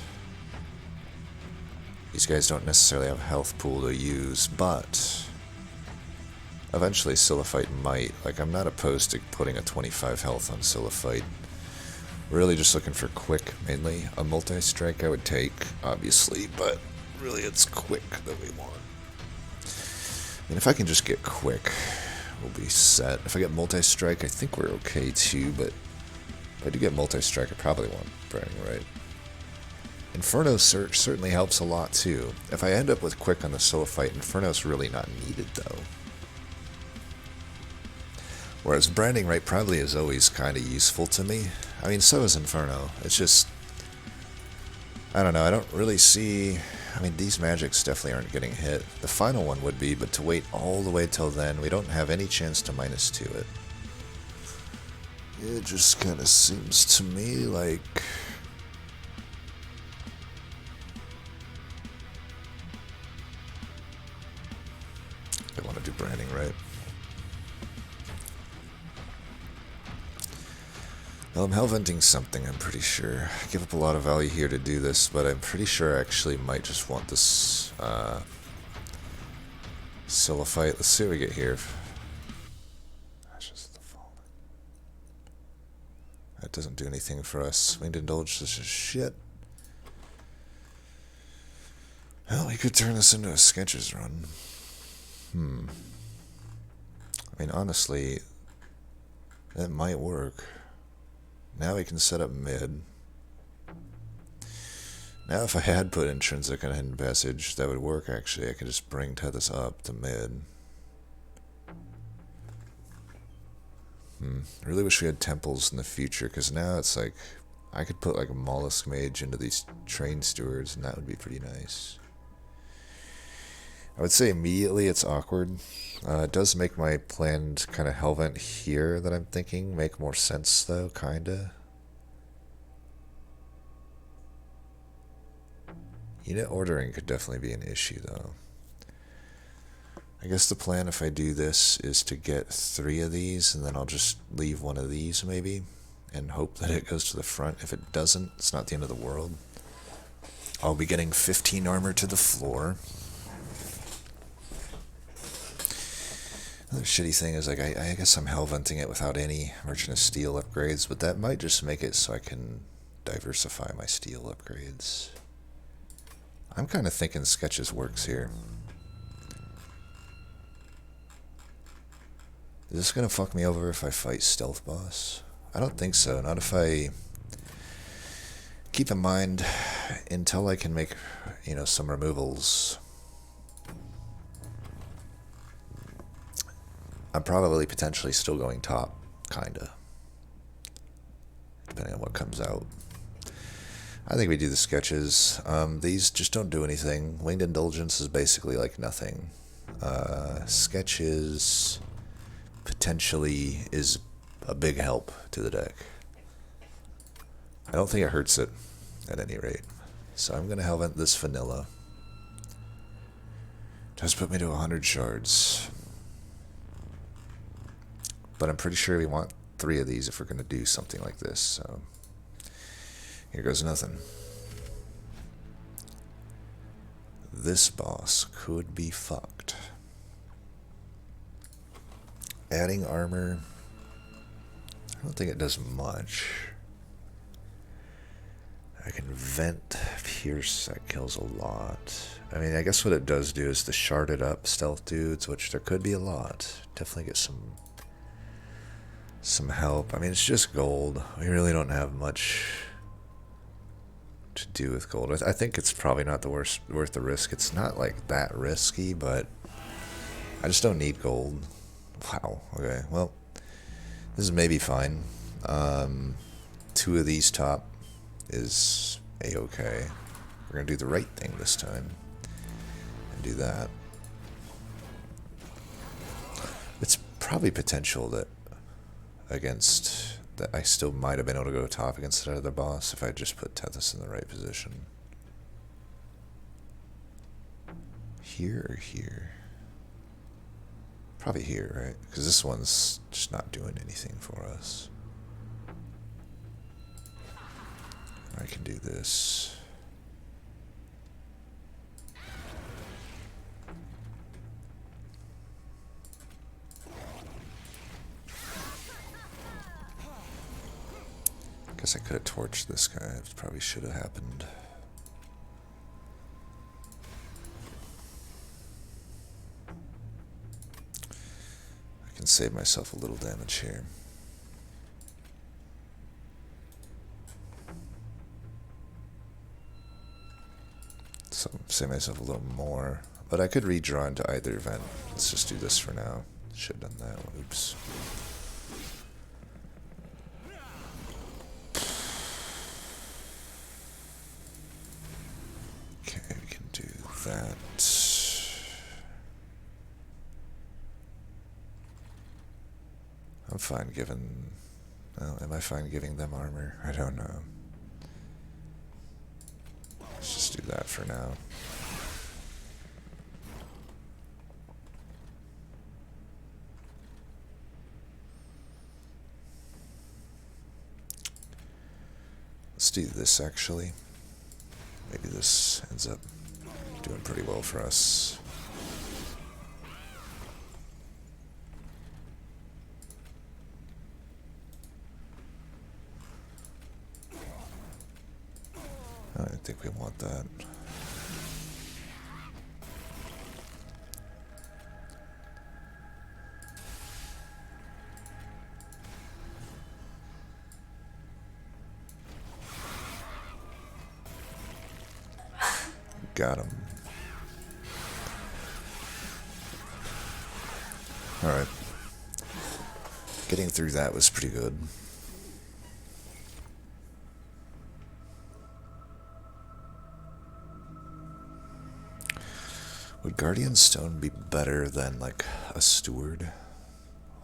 these guys don't necessarily have a health pool to use, but eventually Siliphyte might. Like, I'm not opposed to putting a 25 health on Siliphyte. Really just looking for quick, mainly. A multi-strike I would take, obviously, but really it's quick that we want. And if I can just get quick, we'll be set. If I get multi-strike, I think we're okay too, but if I do get multi-strike, I probably want Branding Right. Inferno Search certainly helps a lot too. If I end up with quick on the Siliphyte, Inferno's really not needed though. Whereas Branding Right probably is always kind of useful to me. I mean, so is Inferno. It's just, I don't know, I don't really see, I mean, these magics definitely aren't getting hit. The final one would be, but to wait all the way till then, we don't have any chance to -2 it. It just kind of seems to me like I want to do Branding Right. Well, I'm hellventing something, I'm pretty sure. I give up a lot of value here to do this, but I'm pretty sure I actually might just want this solo fight. Let's see what we get here. Ashes of the Fallen. That doesn't do anything for us. Winged Indulge, this is shit. Well, we could turn this into a Sketches run. I mean, honestly, that might work. Now we can set up mid. Now if I had put Intrinsic on Hidden Passage, that would work actually. I could just bring Tethys up to mid. I really wish we had temples in the future, because now it's like, I could put like a Mollusk Mage into these Train Stewards, and that would be pretty nice. I would say immediately it's awkward. It does make my planned kind of Hellvent here that I'm thinking make more sense though, kinda. Unit ordering could definitely be an issue though. I guess the plan if I do this is to get 3 of these and then I'll just leave 1 of these maybe and hope that it goes to the front. If it doesn't, it's not the end of the world. I'll be getting 15 armor to the floor. Another shitty thing is, like, I guess I'm hellventing it without any Merchant of Steel upgrades, but that might just make it so I can diversify my steel upgrades. I'm kind of thinking Sketches works here. Is this going to fuck me over if I fight Stealth Boss? I don't think so. Not if I... Keep in mind, until I can make, you know, some removals, I'm probably potentially still going top, kinda. Depending on what comes out. I think we do the Sketches. These just don't do anything. Winged Indulgence is basically like nothing. Sketches potentially is a big help to the deck. I don't think it hurts it, at any rate. So I'm going to Hellvent this vanilla. Does put me to 100 shards. But I'm pretty sure we want 3 of these if we're going to do something like this, so... Here goes nothing. This boss could be fucked. Adding armor... I don't think it does much. I can vent Pierce, that kills a lot. I mean, I guess what it does do is the sharded up stealth dudes, which there could be a lot. Definitely get some help. I mean, it's just gold. We really don't have much to do with gold. I think it's probably not worth the risk. It's not like that risky, but I just don't need gold. Wow. Okay. Well, this is maybe fine. 2 of these top is a-okay. We're gonna do the right thing this time and do that. It's probably potential that against that I still might have been able to go top against that other boss if I just put Tethys in the right position. Here or here? Probably here, right? Because this one's just not doing anything for us. I can do this. Guess I could have torched this guy. It probably should have happened. I can save myself a little damage here. So save myself a little more. But I could redraw into either event. Let's just do this for now. Should have done that. Oops. Okay, we can do that. I'm fine giving... Well, am I fine giving them armor? I don't know. Let's just do that for now. Let's do this actually. Maybe this ends up doing pretty well for us. I don't think we want that. Got him. Alright. Getting through that was pretty good. Would Guardian Stone be better than, like, a Steward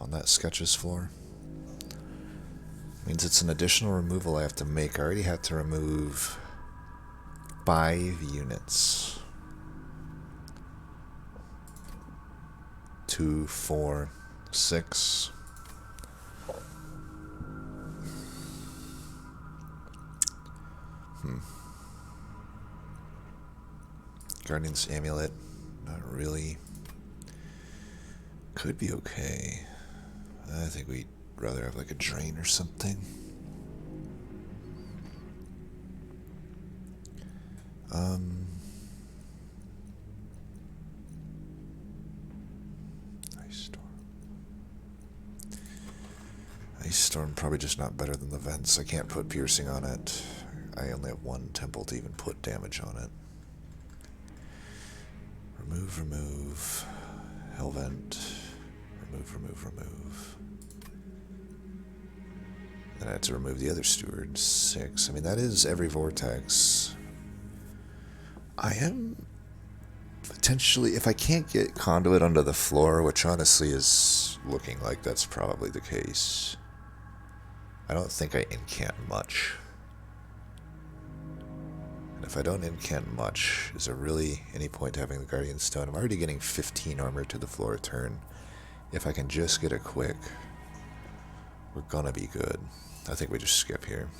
on that Sketches floor? Means it's an additional removal I have to make. I already had to remove 5 units. 2, 4, 6. Guardian's Amulet. Not really. Could be okay. I think we'd rather have like a drain or something. Ice Storm probably just not better than the vents. I can't put piercing on it. I only have 1 temple to even put damage on it. Remove. Hellvent. Remove. Then I had to remove the other Steward. 6. I mean, that is every vortex. I am potentially, if I can't get Conduit under the floor, which honestly is looking like that's probably the case, I don't think I incant much. And if I don't incant much, is there really any point to having the Guardian Stone? I'm already getting 15 armor to the floor a turn. If I can just get it quick, we're gonna be good. I think we just skip here.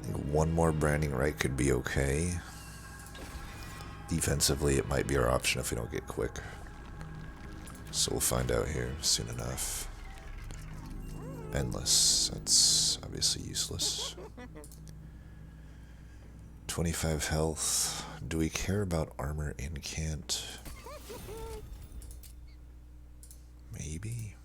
I think 1 more Branding Right could be okay. Defensively, it might be our option if we don't get quick. So we'll find out here soon enough. Endless. That's obviously useless. 25 health. Do we care about armor incant? Maybe.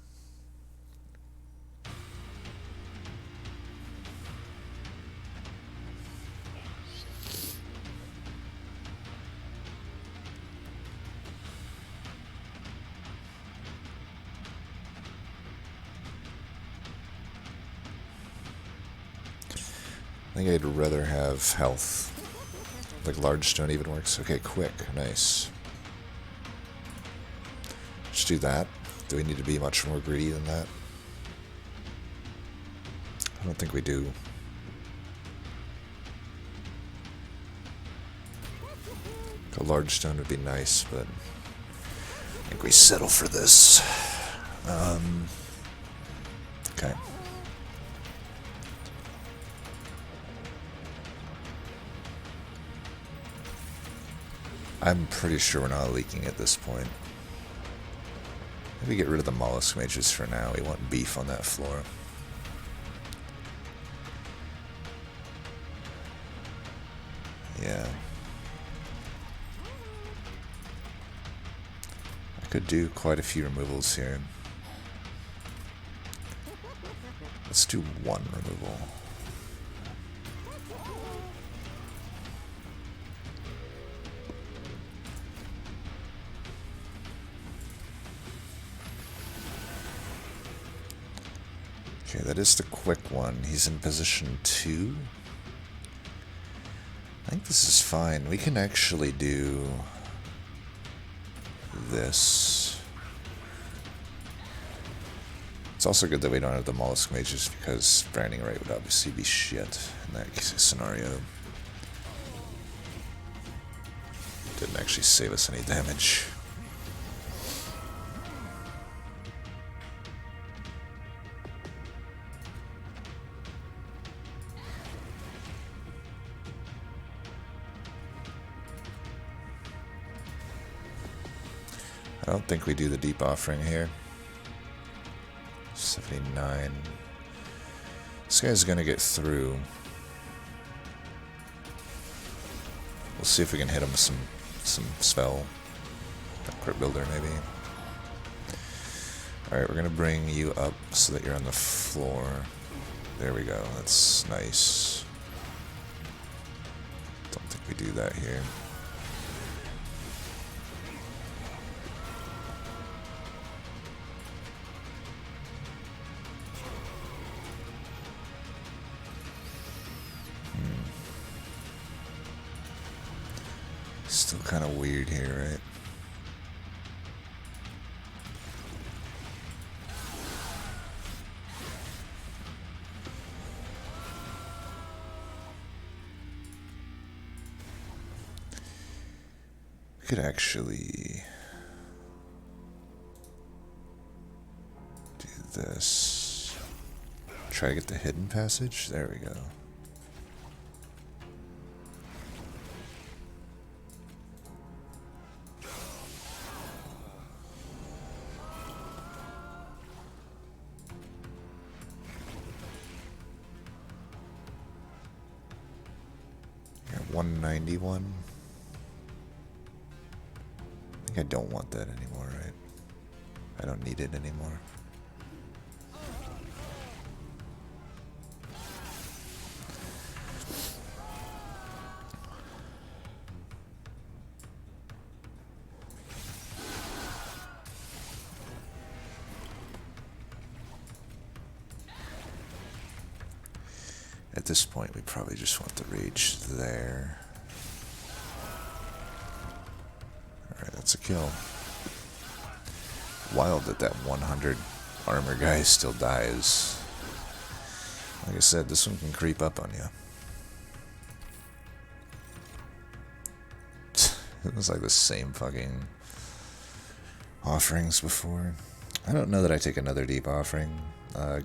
I think I'd rather have health. Like large stone even works. Okay, quick. Nice. Just do that. Do we need to be much more greedy than that? I don't think we do. A large stone would be nice, but I think we settle for this. Okay. I'm pretty sure we're not leaking at this point. Maybe get rid of the mollusk mages for now. We want beef on that floor. Yeah. I could do quite a few removals here. Let's do 1 removal. Okay, that is the quick one. He's in position 2. I think this is fine. We can actually do this. It's also good that we don't have the mollusk mages because branding rate would obviously be shit in that scenario. Didn't actually save us any damage. I don't think we do the deep offering here. 79. This guy's gonna get through. We'll see if we can hit him with some spell. Crypt Builder, maybe. Alright, we're gonna bring you up so that you're on the floor. There we go. That's nice. Don't think we do that here. Still kind of weird here, right? We could actually do this. Try to get the hidden passage. There we go. Got 191. I don't want that anymore, right? I don't need it anymore. At this point, we probably just want the rage there. Alright, that's a kill. Wild that that 100 armor guy still dies. Like I said, this one can creep up on you. It was like the same fucking offerings before. I don't know that I take another deep offering.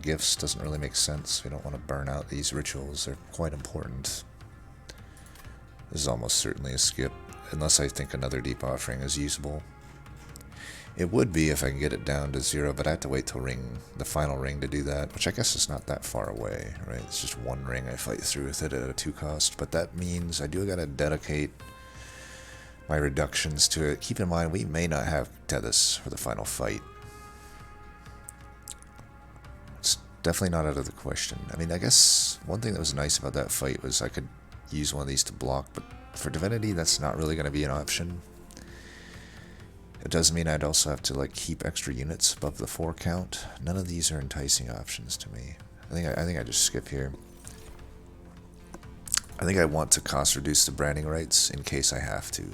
Gifts doesn't really make sense. We don't want to burn out these rituals. They're quite important. This is almost certainly a skip, unless I think another deep offering is usable. It would be if I can get it down to 0, but I have to wait till the final ring to do that, which I guess is not that far away, right? It's just one ring I fight through with it at a 2 cost, but that means I do gotta dedicate my reductions to it. Keep in mind, we may not have Tethys for the final fight. It's definitely not out of the question. I mean, I guess one thing that was nice about that fight was I could use one of these to block, but for Divinity, that's not really going to be an option. It does mean I'd also have to like keep extra units above the 4 count. None of these are enticing options to me. I think I just skip here. I think I want to cost reduce the branding rights in case I have to,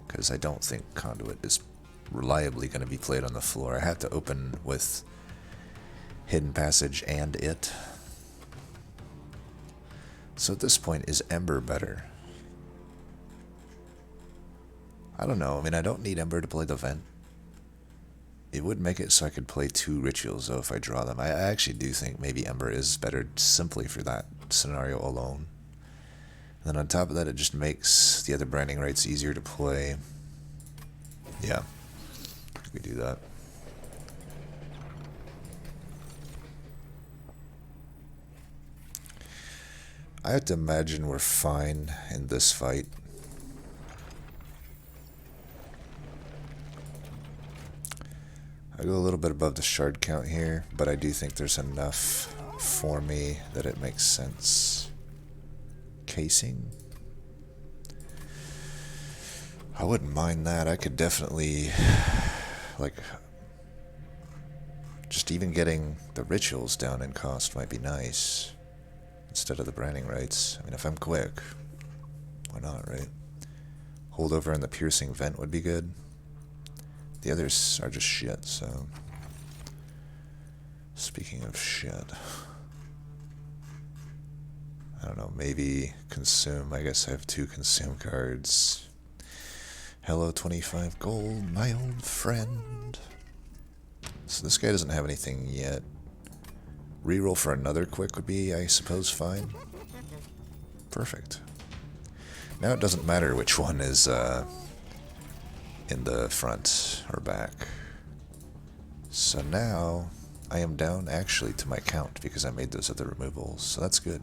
because I don't think Conduit is reliably going to be played on the floor. I have to open with Hidden Passage and it. So at this point, is Ember better? I don't know. I mean, I don't need Ember to play the Vent. It would make it so I could play 2 rituals, though, if I draw them. I actually do think maybe Ember is better simply for that scenario alone. And then on top of that, it just makes the other branding rights easier to play. Yeah, we do that. I have to imagine we're fine in this fight. I go a little bit above the shard count here, but I do think there's enough for me that it makes sense. Casing? I wouldn't mind that. I could definitely, like, just even getting the rituals down in cost might be nice instead of the branding rights. I mean, if I'm quick, why not, right? Holdover and the piercing vent would be good. The others are just shit, so. Speaking of shit. I don't know, maybe consume. I guess I have 2 consume cards. Hello, 25 gold, my old friend. So this guy doesn't have anything yet. Reroll for another quick would be, I suppose, fine. Perfect. Now it doesn't matter which one is in the front or back. So now I am down actually to my count because I made those other removals, so that's good.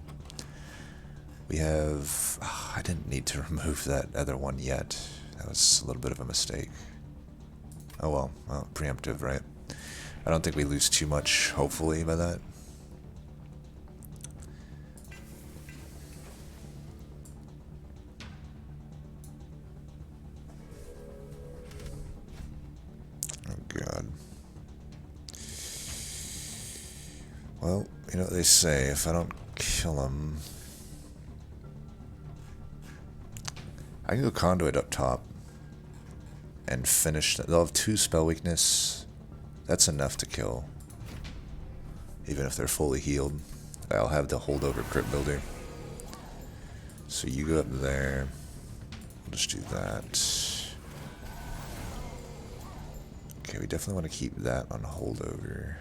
We have... I didn't need to remove that other one yet. That was a little bit of a mistake. Oh well, preemptive, right? I don't think we lose too much, hopefully, by that. Oh god. Well, you know what they say, if I don't kill them... I can go Conduit up top and finish. They'll have 2 spell weakness. That's enough to kill. Even if they're fully healed. I'll have the holdover crypt builder. So you go up there. We'll just do that. Okay, we definitely want to keep that on holdover.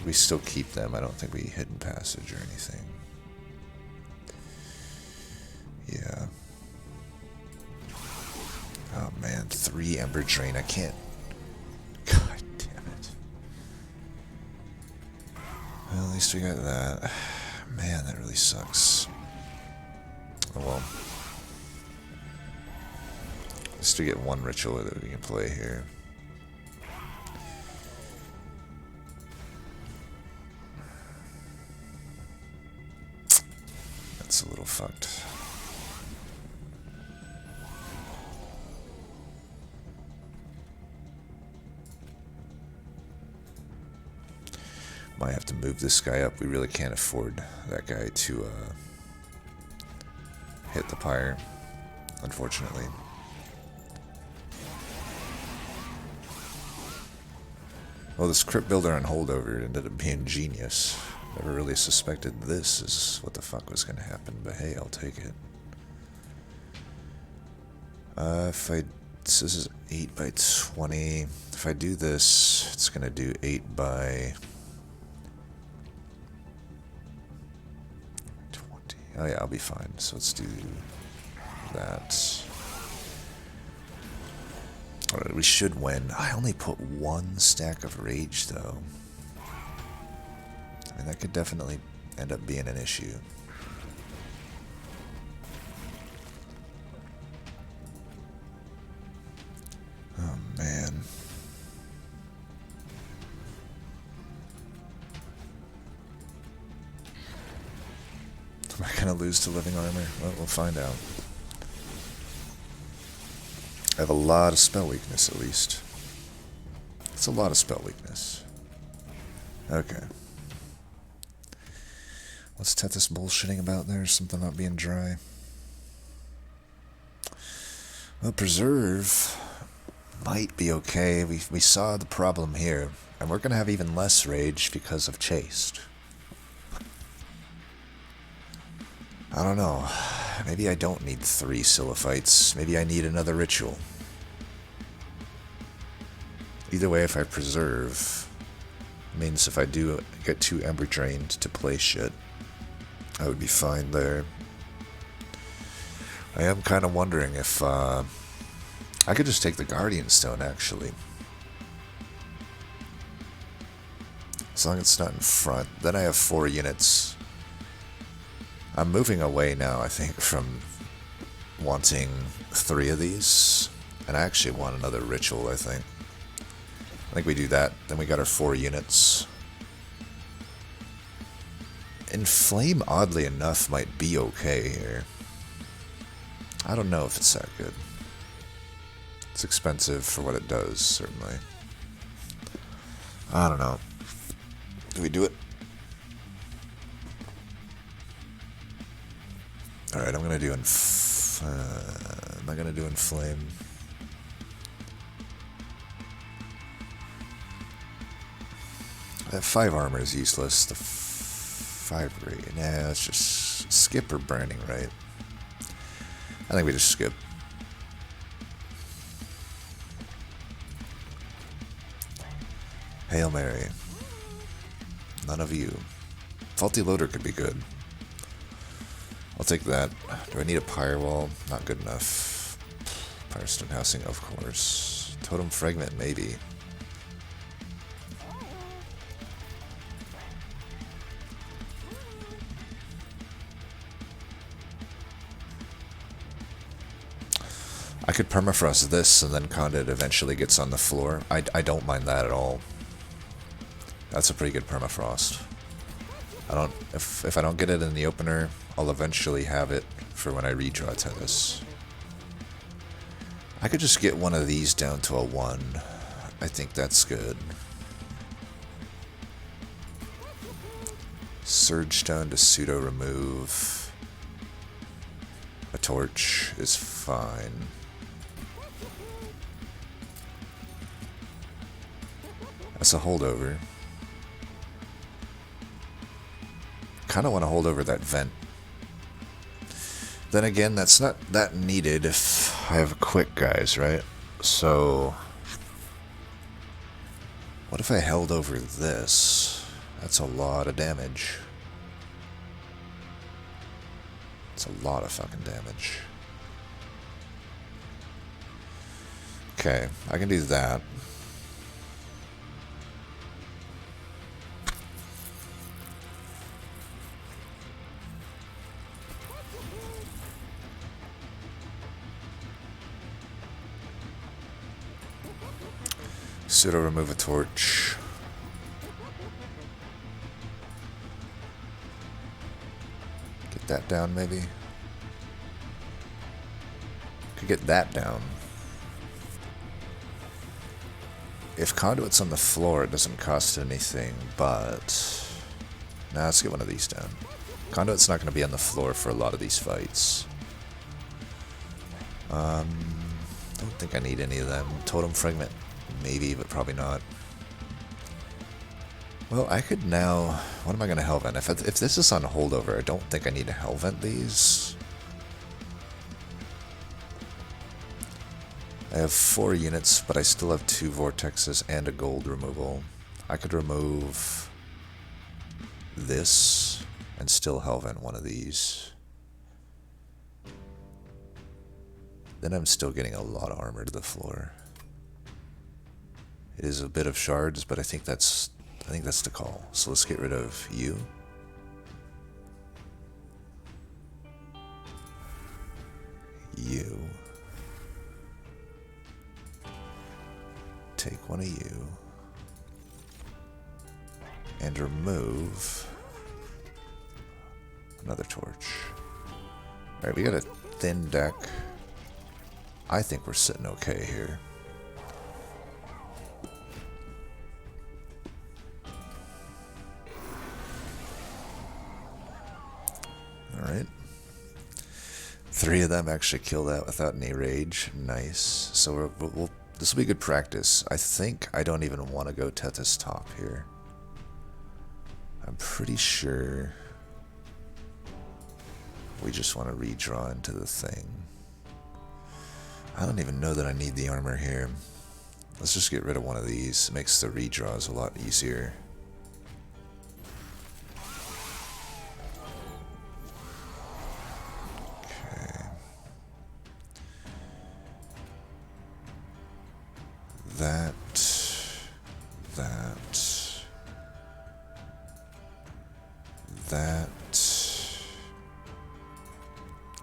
We still keep them. I don't think we hidden passage or anything. Yeah. Oh man, 3 Ember Drain. I can't. God damn it. Well, at least we got that. Man, that really sucks. Oh well. At least we get 1 ritual that we can play here. That's a little fucked. Might have to move this guy up. We really can't afford that guy to hit the pyre, unfortunately. Well, this crypt builder on holdover ended up being genius. Never really suspected this is what the fuck was going to happen, but hey, I'll take it. This is 8 by 20. If I do this, it's going to do 8 by 20. Oh yeah, I'll be fine. So let's do that. Alright, we should win. I only put 1 stack of rage, though. I mean, that could definitely end up being an issue. Oh, man. Am I gonna lose to living armor? Well, we'll find out. I have a lot of spell weakness, at least. It's a lot of spell weakness. Okay. What's Tethys bullshitting about there? Something about being dry. Well, Preserve might be okay. We saw the problem here. And we're going to have even less rage because of Chaste. I don't know. Maybe I don't need 3 Silophytes. Maybe I need another ritual. Either way, if I Preserve, means if I do get 2 Ember Drained to play shit, I would be fine there. I am kind of wondering if I could just take the Guardian Stone, actually. As long as it's not in front. Then I have 4 units. I'm moving away now, I think, from wanting 3 of these. And I actually want another ritual, I think. I think we do that. Then we got our 4 units. Inflame, oddly enough, might be okay here. I don't know if it's that good. It's expensive for what it does, certainly. I don't know. Do we do it? Alright, I'm gonna do am I gonna do Inflame? That 5 armor is useless. The 5 rate. Nah, let's just skip or burning, right? I think we just skip. Hail Mary. None of you. Faulty loader could be good. I'll take that. Do I need a pyre wall? Not good enough. Firestone housing, of course. Totem fragment, maybe. I could permafrost this and then Conduit eventually gets on the floor. I don't mind that at all. That's a pretty good permafrost. If I don't get it in the opener, I'll eventually have it for when I redraw Tethys. I could just get one of these down to a 1. I think that's good. Surge Stone to pseudo remove. A torch is fine. That's a holdover. Kind of want to hold over that vent. Then again, that's not that needed if I have quick guys, right? So, what if I held over this? That's a lot of damage. It's a lot of fucking damage. Okay, I can do that. Pseudo remove a torch. Get that down, maybe? Could get that down. If Conduit's on the floor, it doesn't cost anything, but... Nah, let's get one of these down. Conduit's not going to be on the floor for a lot of these fights. Don't think I need any of them. Totem Fragment, maybe, but probably not. Well, I could now... What am I going to Hellvent? If this is on holdover, I don't think I need to Hellvent these. I have 4 units, but I still have 2 vortexes and a gold removal. I could remove this and still Hellvent one of these. Then I'm still getting a lot of armor to the floor. It is a bit of shards, but I think that's the call. So let's get rid of you. You. Take one of you. And remove another torch. Alright, we got a thin deck. I think we're sitting okay here. Alright. 3 of them actually kill that without any rage. Nice. So this will be good practice. I think I don't even want to go Tethys top here. I'm pretty sure we just want to redraw into the thing. I don't even know that I need the armor here. Let's just get rid of one of these. It makes the redraws a lot easier. Okay. That.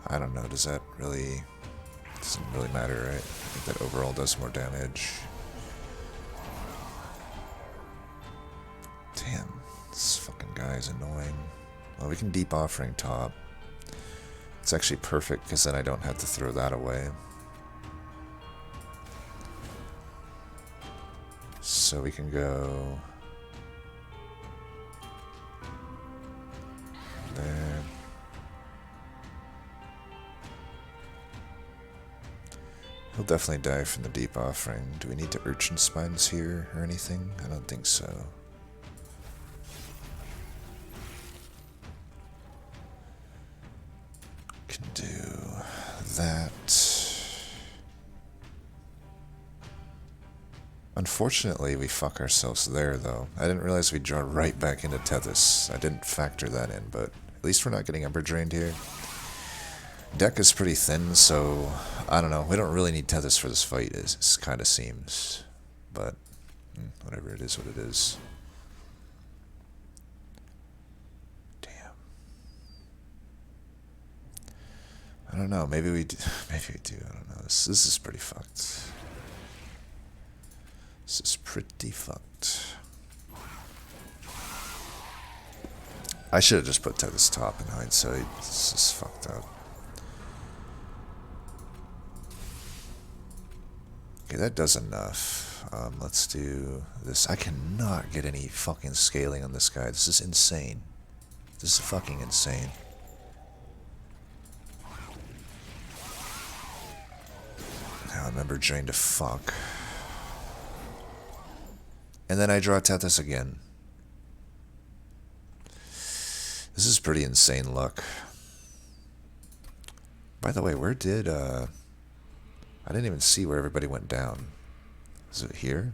I don't know, does that really... Doesn't really matter, right? I think that overall does more damage. Damn, this fucking guy is annoying. Well, we can deep offering top. It's actually perfect, because then I don't have to throw that away. So we can go... there. He'll definitely die from the deep offering. Do we need to urchin spines here or anything? I don't think so. Can do that. Unfortunately, we fuck ourselves there, though. I didn't realize we'd draw right back into Tethys. I didn't factor that in, but at least we're not getting Ember Drained here. Deck is pretty thin, so I don't know. We don't really need Tethys for this fight, it kind of seems. But whatever, it is what it is. Damn. I don't know. Maybe we do. Maybe we do. I don't know. This is pretty fucked. This is pretty fucked. I should have just put Tethys top in hindsight. This is fucked up. Okay, that does enough. Let's do this. I cannot get any fucking scaling on this guy. This is insane. This is fucking insane. Now I remember drain to fuck. And then I draw Tethys again. This is pretty insane luck. By the way, where did, I didn't even see where everybody went down. Is it here?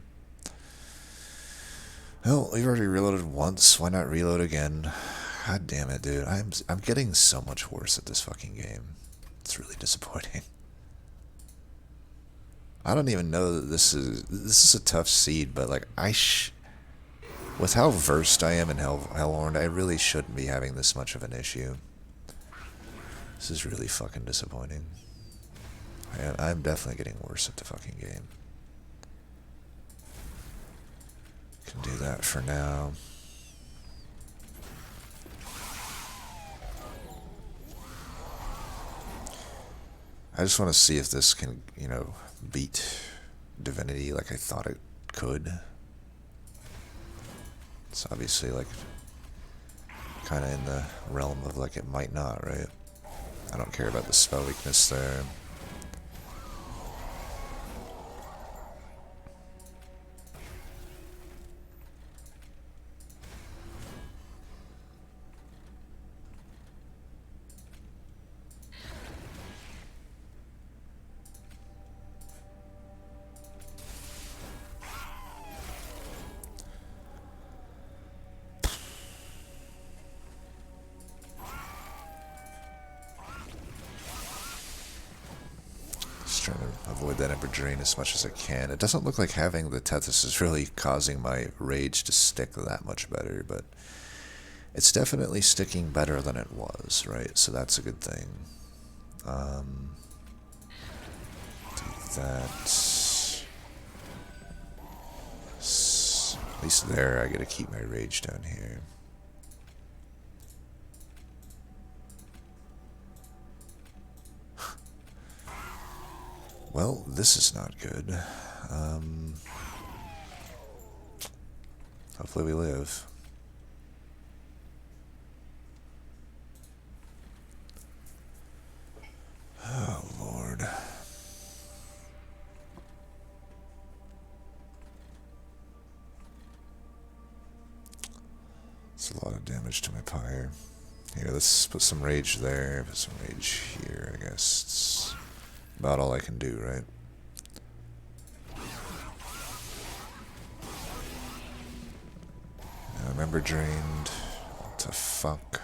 Well, we've already reloaded once. Why not reload again? God damn it, dude. I'm getting so much worse at this fucking game. It's really disappointing. I don't even know that this is a tough seed, but like with how versed I am in Hellhorn, I really shouldn't be having this much of an issue. This is really fucking disappointing. I'm definitely getting worse at the fucking game. Can do that for now. I just want to see if this can, you know, beat Divinity like I thought it could. It's obviously like kind of in the realm of like it might not, right? I don't care about the spell weakness there. Trying to avoid that Ember Drain as much as I can. It doesn't look like having the Tethys is really causing my rage to stick that much better, but it's definitely sticking better than it was, right? So that's a good thing. Do that. At least there, I gotta keep my rage down here. Well, this is not good. Hopefully we live. Oh, Lord. It's a lot of damage to my pyre. Here, let's put some rage there, put some rage here, I guess. It's about all I can do, right? I remember drained. What the fuck?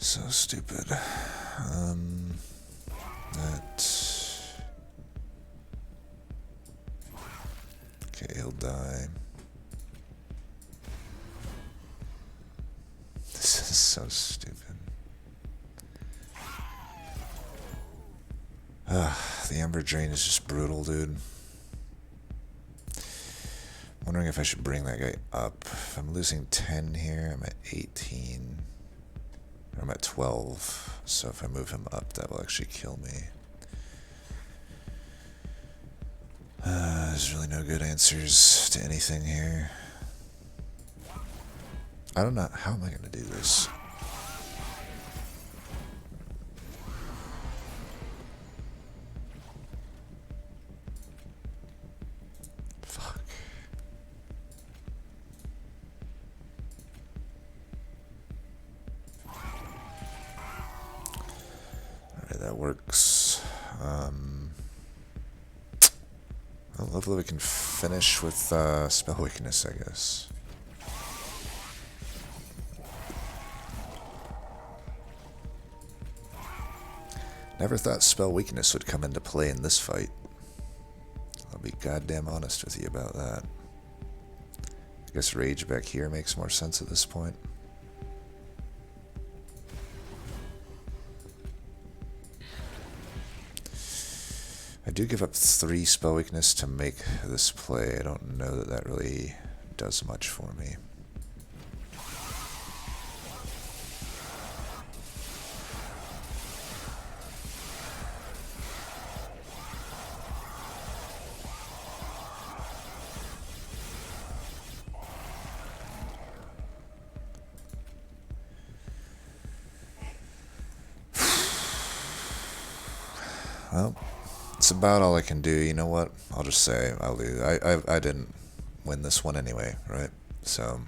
So stupid. That. Okay, he'll die. This is so stupid. The Ember Drain is just brutal, dude. Wondering if I should bring that guy up. If I'm losing 10 here, I'm at 18. I'm at 12, so if I move him up, that will actually kill me. There's really no good answers to anything here. I don't know. How am I going to do this? that works. Well, hopefully we can finish with spell weakness, I guess. Never thought spell weakness would come into play in this fight. I'll be goddamn honest with you about that. I guess rage back here makes more sense at this point. I do give up 3 spell weakness to make this play. I don't know that that really does much for me. Well, it's about all I can do. You know what? I'll just say I'll lose. I didn't win this one anyway, right? So,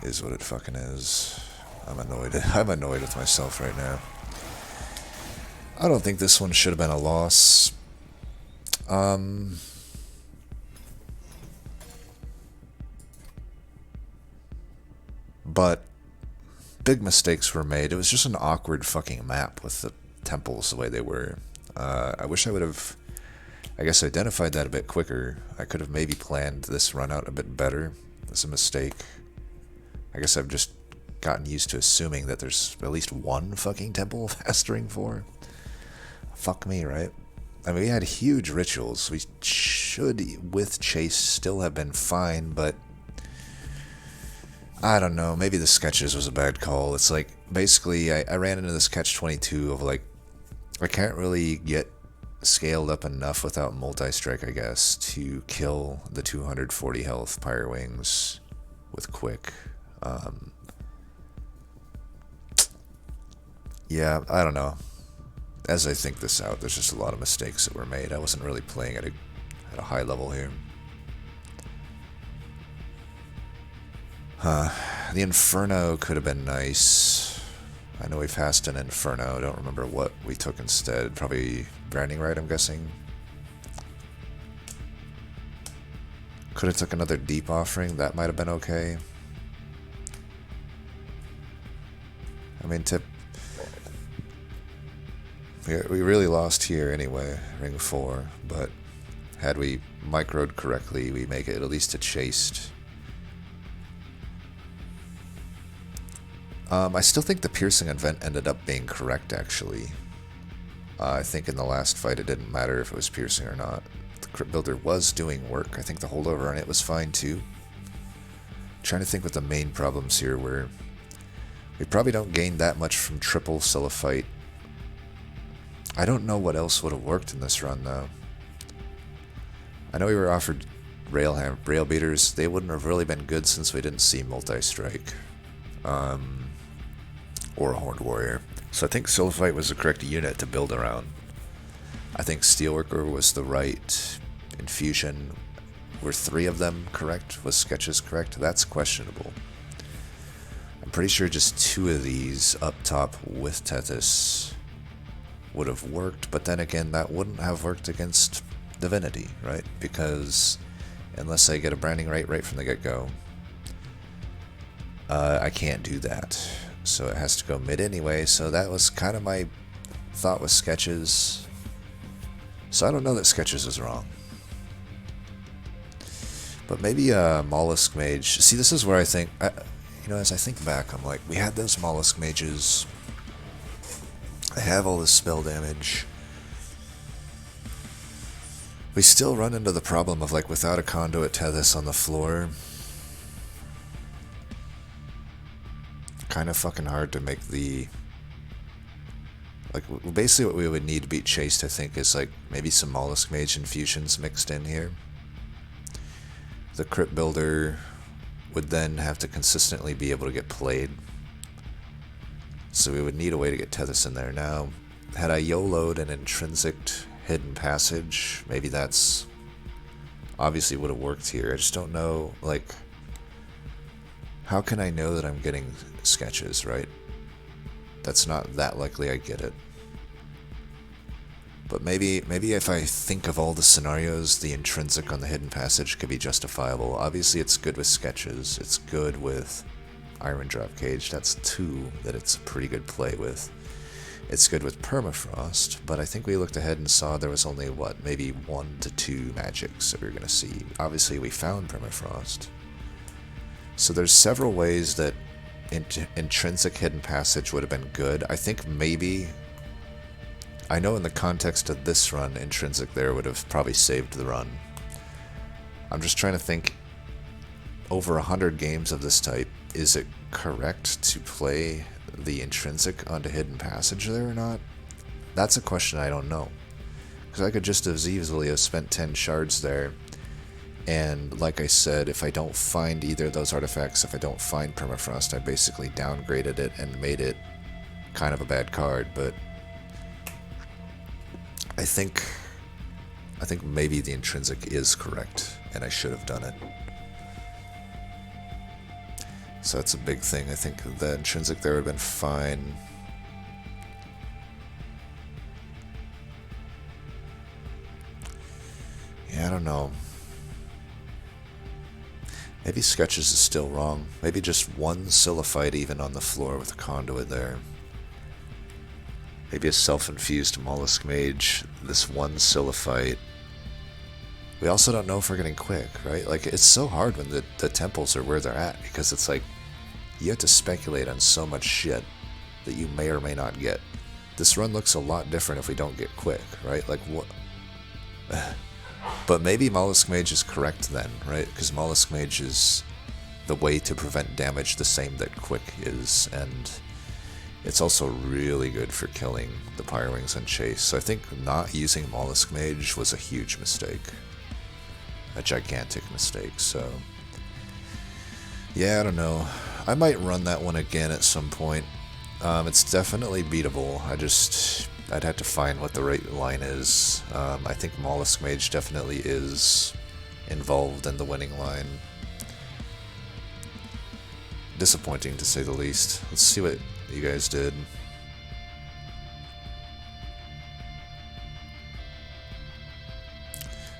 is what it fucking is. I'm annoyed. I'm annoyed with myself right now. I don't think this one should have been a loss. But big mistakes were made. It was just an awkward fucking map with the temples the way they were. I wish I would have, I guess, identified that a bit quicker. I could have maybe planned this run out a bit better. It's a mistake. I guess I've just gotten used to assuming that there's at least one fucking temple fastering for. Fuck me, right? I mean, we had huge rituals. We should, with Chase, still have been fine, but I don't know. Maybe the sketches was a bad call. It's like, basically, I ran into this catch-22 of like, I can't really get scaled up enough without multi-strike, I guess, to kill the 240 health Pyre Wings with quick. Yeah, I don't know. As I think this out, there's just a lot of mistakes that were made. I wasn't really playing at a high level here. The Inferno could have been nice. I know we passed an Inferno. I don't remember what we took instead. Probably Branding Right, I'm guessing. Could have took another Deep Offering. That might have been okay. I mean, we really lost here anyway, Ring 4. But had we microed correctly, we make it at least a chased. I still think the piercing event ended up being correct, actually. I think in the last fight it didn't matter if it was piercing or not. The Crypt Builder was doing work. I think the holdover on it was fine, too. I'm trying to think what the main problems here were. We probably don't gain that much from triple Silliphite. I don't know what else would have worked in this run, though. I know we were offered rail beaters. They wouldn't have really been good since we didn't see multi-strike. Or a Horned Warrior. So I think Silliphite was the correct unit to build around. I think Steelworker was the right infusion. Were 3 of them correct? Was Sketches correct? That's questionable. I'm pretty sure just 2 of these up top with Tethys would have worked, but then again, that wouldn't have worked against Divinity, right? Because unless I get a Branding right from the get-go, I can't do that. So it has to go mid anyway, so that was kind of my thought with Sketches. So I don't know that Sketches is wrong. But maybe Mollusk Mage. See, this is where I think, you know, as I think back, I'm like, we had those Mollusk Mages. I have all this spell damage. We still run into the problem of, like, without a Conduit Tethys on the floor, kind of fucking hard to make the, like, basically what we would need to beat Chased, I think, is like maybe some Mollusk Mage infusions mixed in here. The Crypt Builder would then have to consistently be able to get played, so we would need a way to get Tethys in there. Now, had I YOLO'd an Intrinsic Hidden Passage, maybe that's obviously would have worked here. I just don't know, like, how can I know that I'm getting Sketches, right? That's not that likely I get it. But maybe if I think of all the scenarios, the intrinsic on the hidden passage could be justifiable. Obviously it's good with sketches, it's good with Iron Drop Cage, that's 2 that it's a pretty good play with. It's good with permafrost, but I think we looked ahead and saw there was only, what, maybe 1 to 2 magics that we were going to see. Obviously we found permafrost. So there's several ways that intrinsic hidden passage would have been good. I think maybe, I know in the context of this run, intrinsic there would have probably saved the run. I'm just trying to think, over 100 games of this type, is it correct to play the intrinsic onto hidden passage there or not? That's a question I don't know. Because I could just as easily have spent 10 shards there, and like I said, if I don't find either of those artifacts, if I don't find permafrost, I basically downgraded it and made it kind of a bad card. But I think maybe the intrinsic is correct, and I should have done it. So that's a big thing. I think the intrinsic there would have been fine. Yeah, I don't know. Maybe sketches is still wrong. Maybe just 1 Silliphite even on the floor with a conduit there. Maybe a self-infused mollusk mage, this 1 Silliphite. We also don't know if we're getting quick, right? Like, it's so hard when the temples are where they're at, because it's like, you have to speculate on so much shit that you may or may not get. This run looks a lot different if we don't get quick, right? Like, what? But maybe Mollusk Mage is correct then, right? Because Mollusk Mage is the way to prevent damage the same that quick is, and it's also really good for killing the Pyrewings and Chase. So I think not using Mollusk Mage was a huge mistake. A gigantic mistake, so... yeah, I don't know. I might run that one again at some point. It's definitely beatable. I'd have to find what the right line is. I think Mollusk Mage definitely is involved in the winning line. Disappointing to say the least. Let's see what you guys did.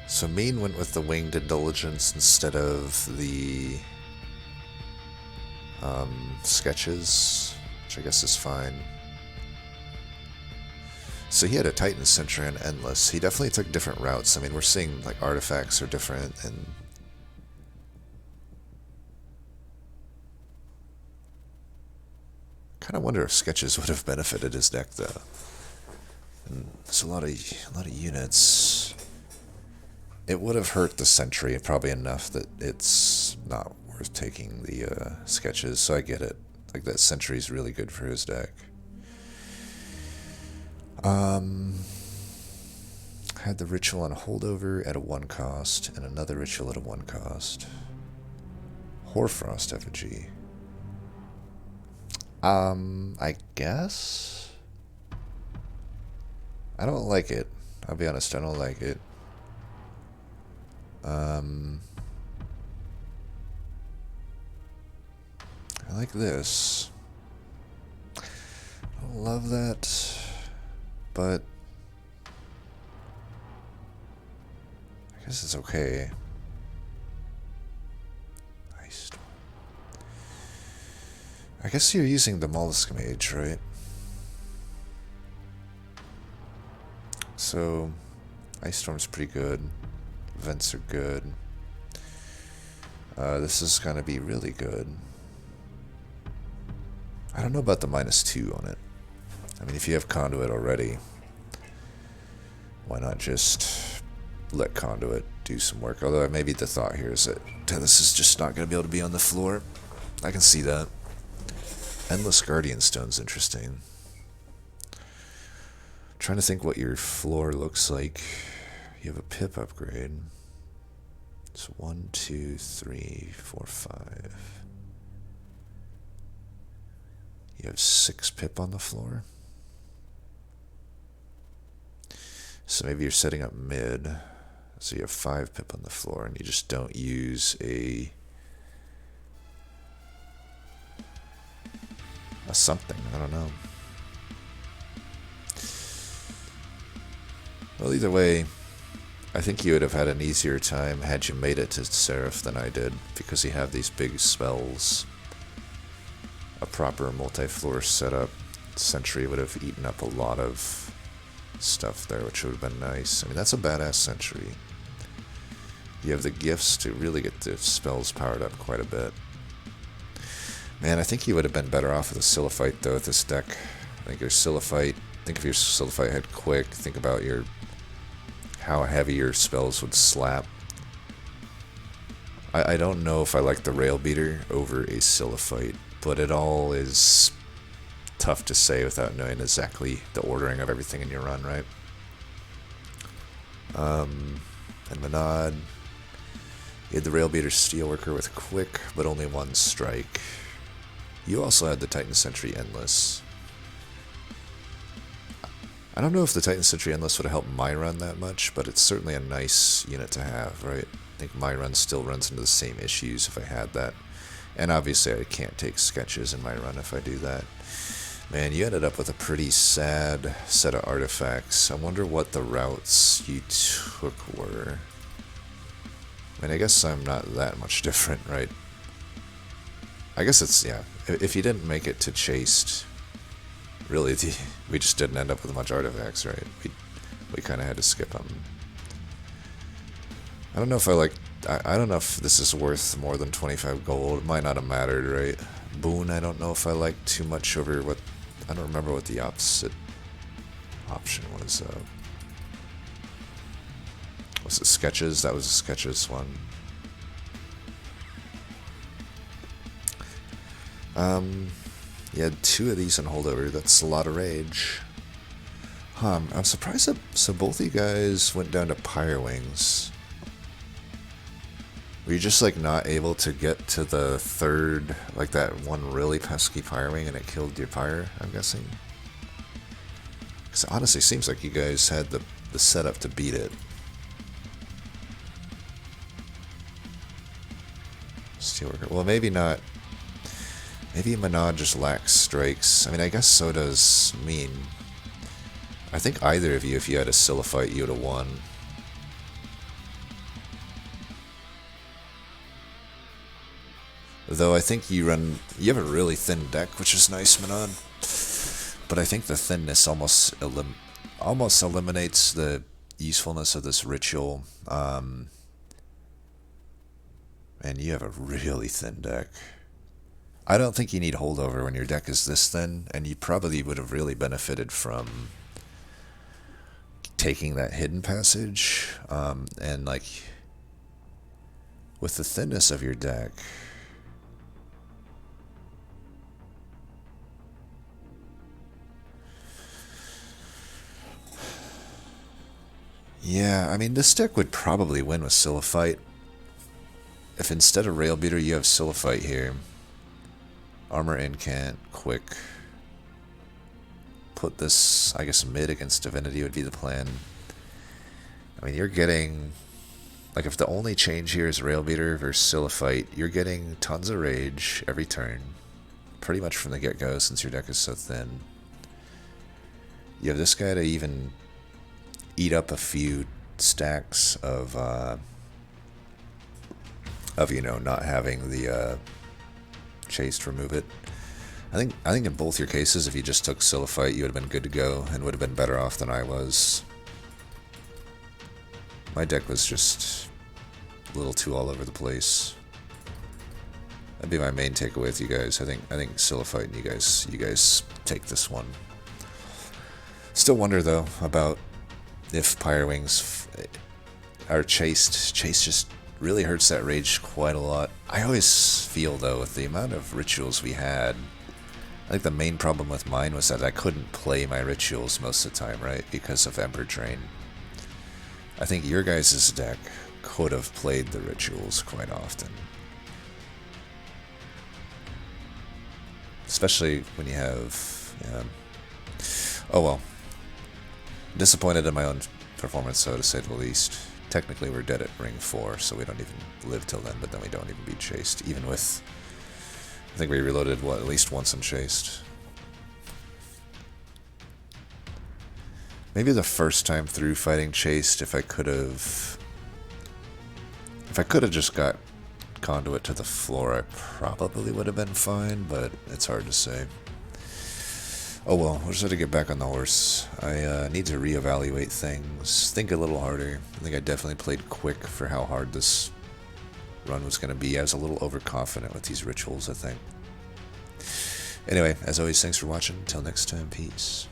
So Mean went with the Winged Indulgence instead of the sketches, which I guess is fine. So he had a Titan Sentry and Endless. He definitely took different routes. I mean, we're seeing like artifacts are different, and kind of wonder if sketches would have benefited his deck though. And it's a lot of units. It would have hurt the Sentry probably enough that it's not worth taking the sketches, so I get it. Like, that Sentry's really good for his deck. Had the Ritual on Holdover at a 1 cost, and another Ritual at a 1 cost. Hoarfrost Effigy. I guess? I don't like it. I'll be honest, I don't like it. I like this. I don't love that, but I guess it's okay. Nice. I guess you're using the Mollusk Mage, right? So, Ice Storm's pretty good. Vents are good. This is gonna be really good. I don't know about the -2 on it. I mean, if you have Conduit already, why not just let Conduit do some work? Although maybe the thought here is that this is just not going to be able to be on the floor. I can see that. Endless Guardian Stone's interesting. Trying to think what your floor looks like. You have a pip upgrade. It's 1, 2, 3, 4, 5. You have 6 pip on the floor. So maybe you're setting up mid. So you have 5 pip on the floor, and you just don't use a something. I don't know. Well, either way, I think you would have had an easier time had you made it to Seraph than I did, because you have these big spells. A proper multi-floor setup. Sentry would have eaten up a lot of stuff there, which would have been nice. I mean, that's a badass Sentry. You have the gifts to really get the spells powered up quite a bit. Man, I think you would have been better off with a Silliphite, though, with this deck. I think your Silliphite, think if your Silliphite had quick, think about how heavy your spells would slap. I don't know if I like the Rail Beater over a Silliphite, but it all is tough to say without knowing exactly the ordering of everything in your run, right? And Manad, you had the Rail Beater Steelworker with quick, but only one strike. You also had the Titan Sentry Endless. I don't know if the Titan Sentry Endless would have helped my run that much, but it's certainly a nice unit to have, right? I think my run still runs into the same issues if I had that. And obviously I can't take sketches in my run if I do that. Man, you ended up with a pretty sad set of artifacts. I wonder what the routes you took were. I mean, I guess I'm not that much different, right? I guess it's, yeah. If you didn't make it to Chased, really, we just didn't end up with much artifacts, right? We kind of had to skip them. I don't know if I don't know if this is worth more than 25 gold. It might not have mattered, right? Boon, I don't know if I like too much over what... I don't remember what the opposite option was. Was it Sketches? That was a Sketches one. You had 2 of these in holdover. That's a lot of rage. I'm surprised that... So both of you guys went down to Pyre Wings. Were you just, like, not able to get to the third, like, that one really pesky Pyre Wing and it killed your Pyre, I'm guessing? Because it honestly seems like you guys had the setup to beat it. Steelworker. Well, maybe not. Maybe Manad just lacks strikes. I mean, I guess so does Mean. I think either of you, if you had a Silliphite, you would have won. Though I think you have a really thin deck, which is nice, Manad. But I think the thinness almost eliminates the usefulness of this ritual. And you have a really thin deck. I don't think you need holdover when your deck is this thin, and you probably would have really benefited from taking that hidden passage. And like, with the thinness of your deck... Yeah, I mean, this deck would probably win with Silliphite. If instead of Rail Beater you have Silliphite here, Armor Incant, quick. Put this, I guess, mid against Divinity would be the plan. I mean, you're getting... Like, if the only change here is Rail Beater versus Silliphite, you're getting tons of rage every turn. Pretty much from the get-go, since your deck is so thin. You have this guy to even... eat up a few stacks of you know, not having the Chased remove it. I think in both your cases, if you just took Silliphite, you would have been good to go and would have been better off than I was. My deck was just a little too all over the place. That'd be my main takeaway with you guys. I think Silliphite and you guys take this one. Still wonder though about if Pyre Wings are Chased. Chase just really hurts that rage quite a lot. I always feel, though, with the amount of rituals we had, I think the main problem with mine was that I couldn't play my rituals most of the time, right? Because of Ember Drain. I think your guys' deck could have played the rituals quite often. Especially when you have... Yeah. Oh well. Disappointed in my own performance, so to say the least. Technically, we're dead at Ring 4, so we don't even live till then, but then we don't even beat Chased. Even with... I think we reloaded, what, at least once and Chased. Maybe the first time through fighting Chased, if I could have just got Conduit to the floor, I probably would have been fine, but it's hard to say. Oh well, we'll just have to get back on the horse. I need to reevaluate things, think a little harder. I think I definitely played quick for how hard this run was going to be. I was a little overconfident with these rituals, I think. Anyway, as always, thanks for watching. Until next time, peace.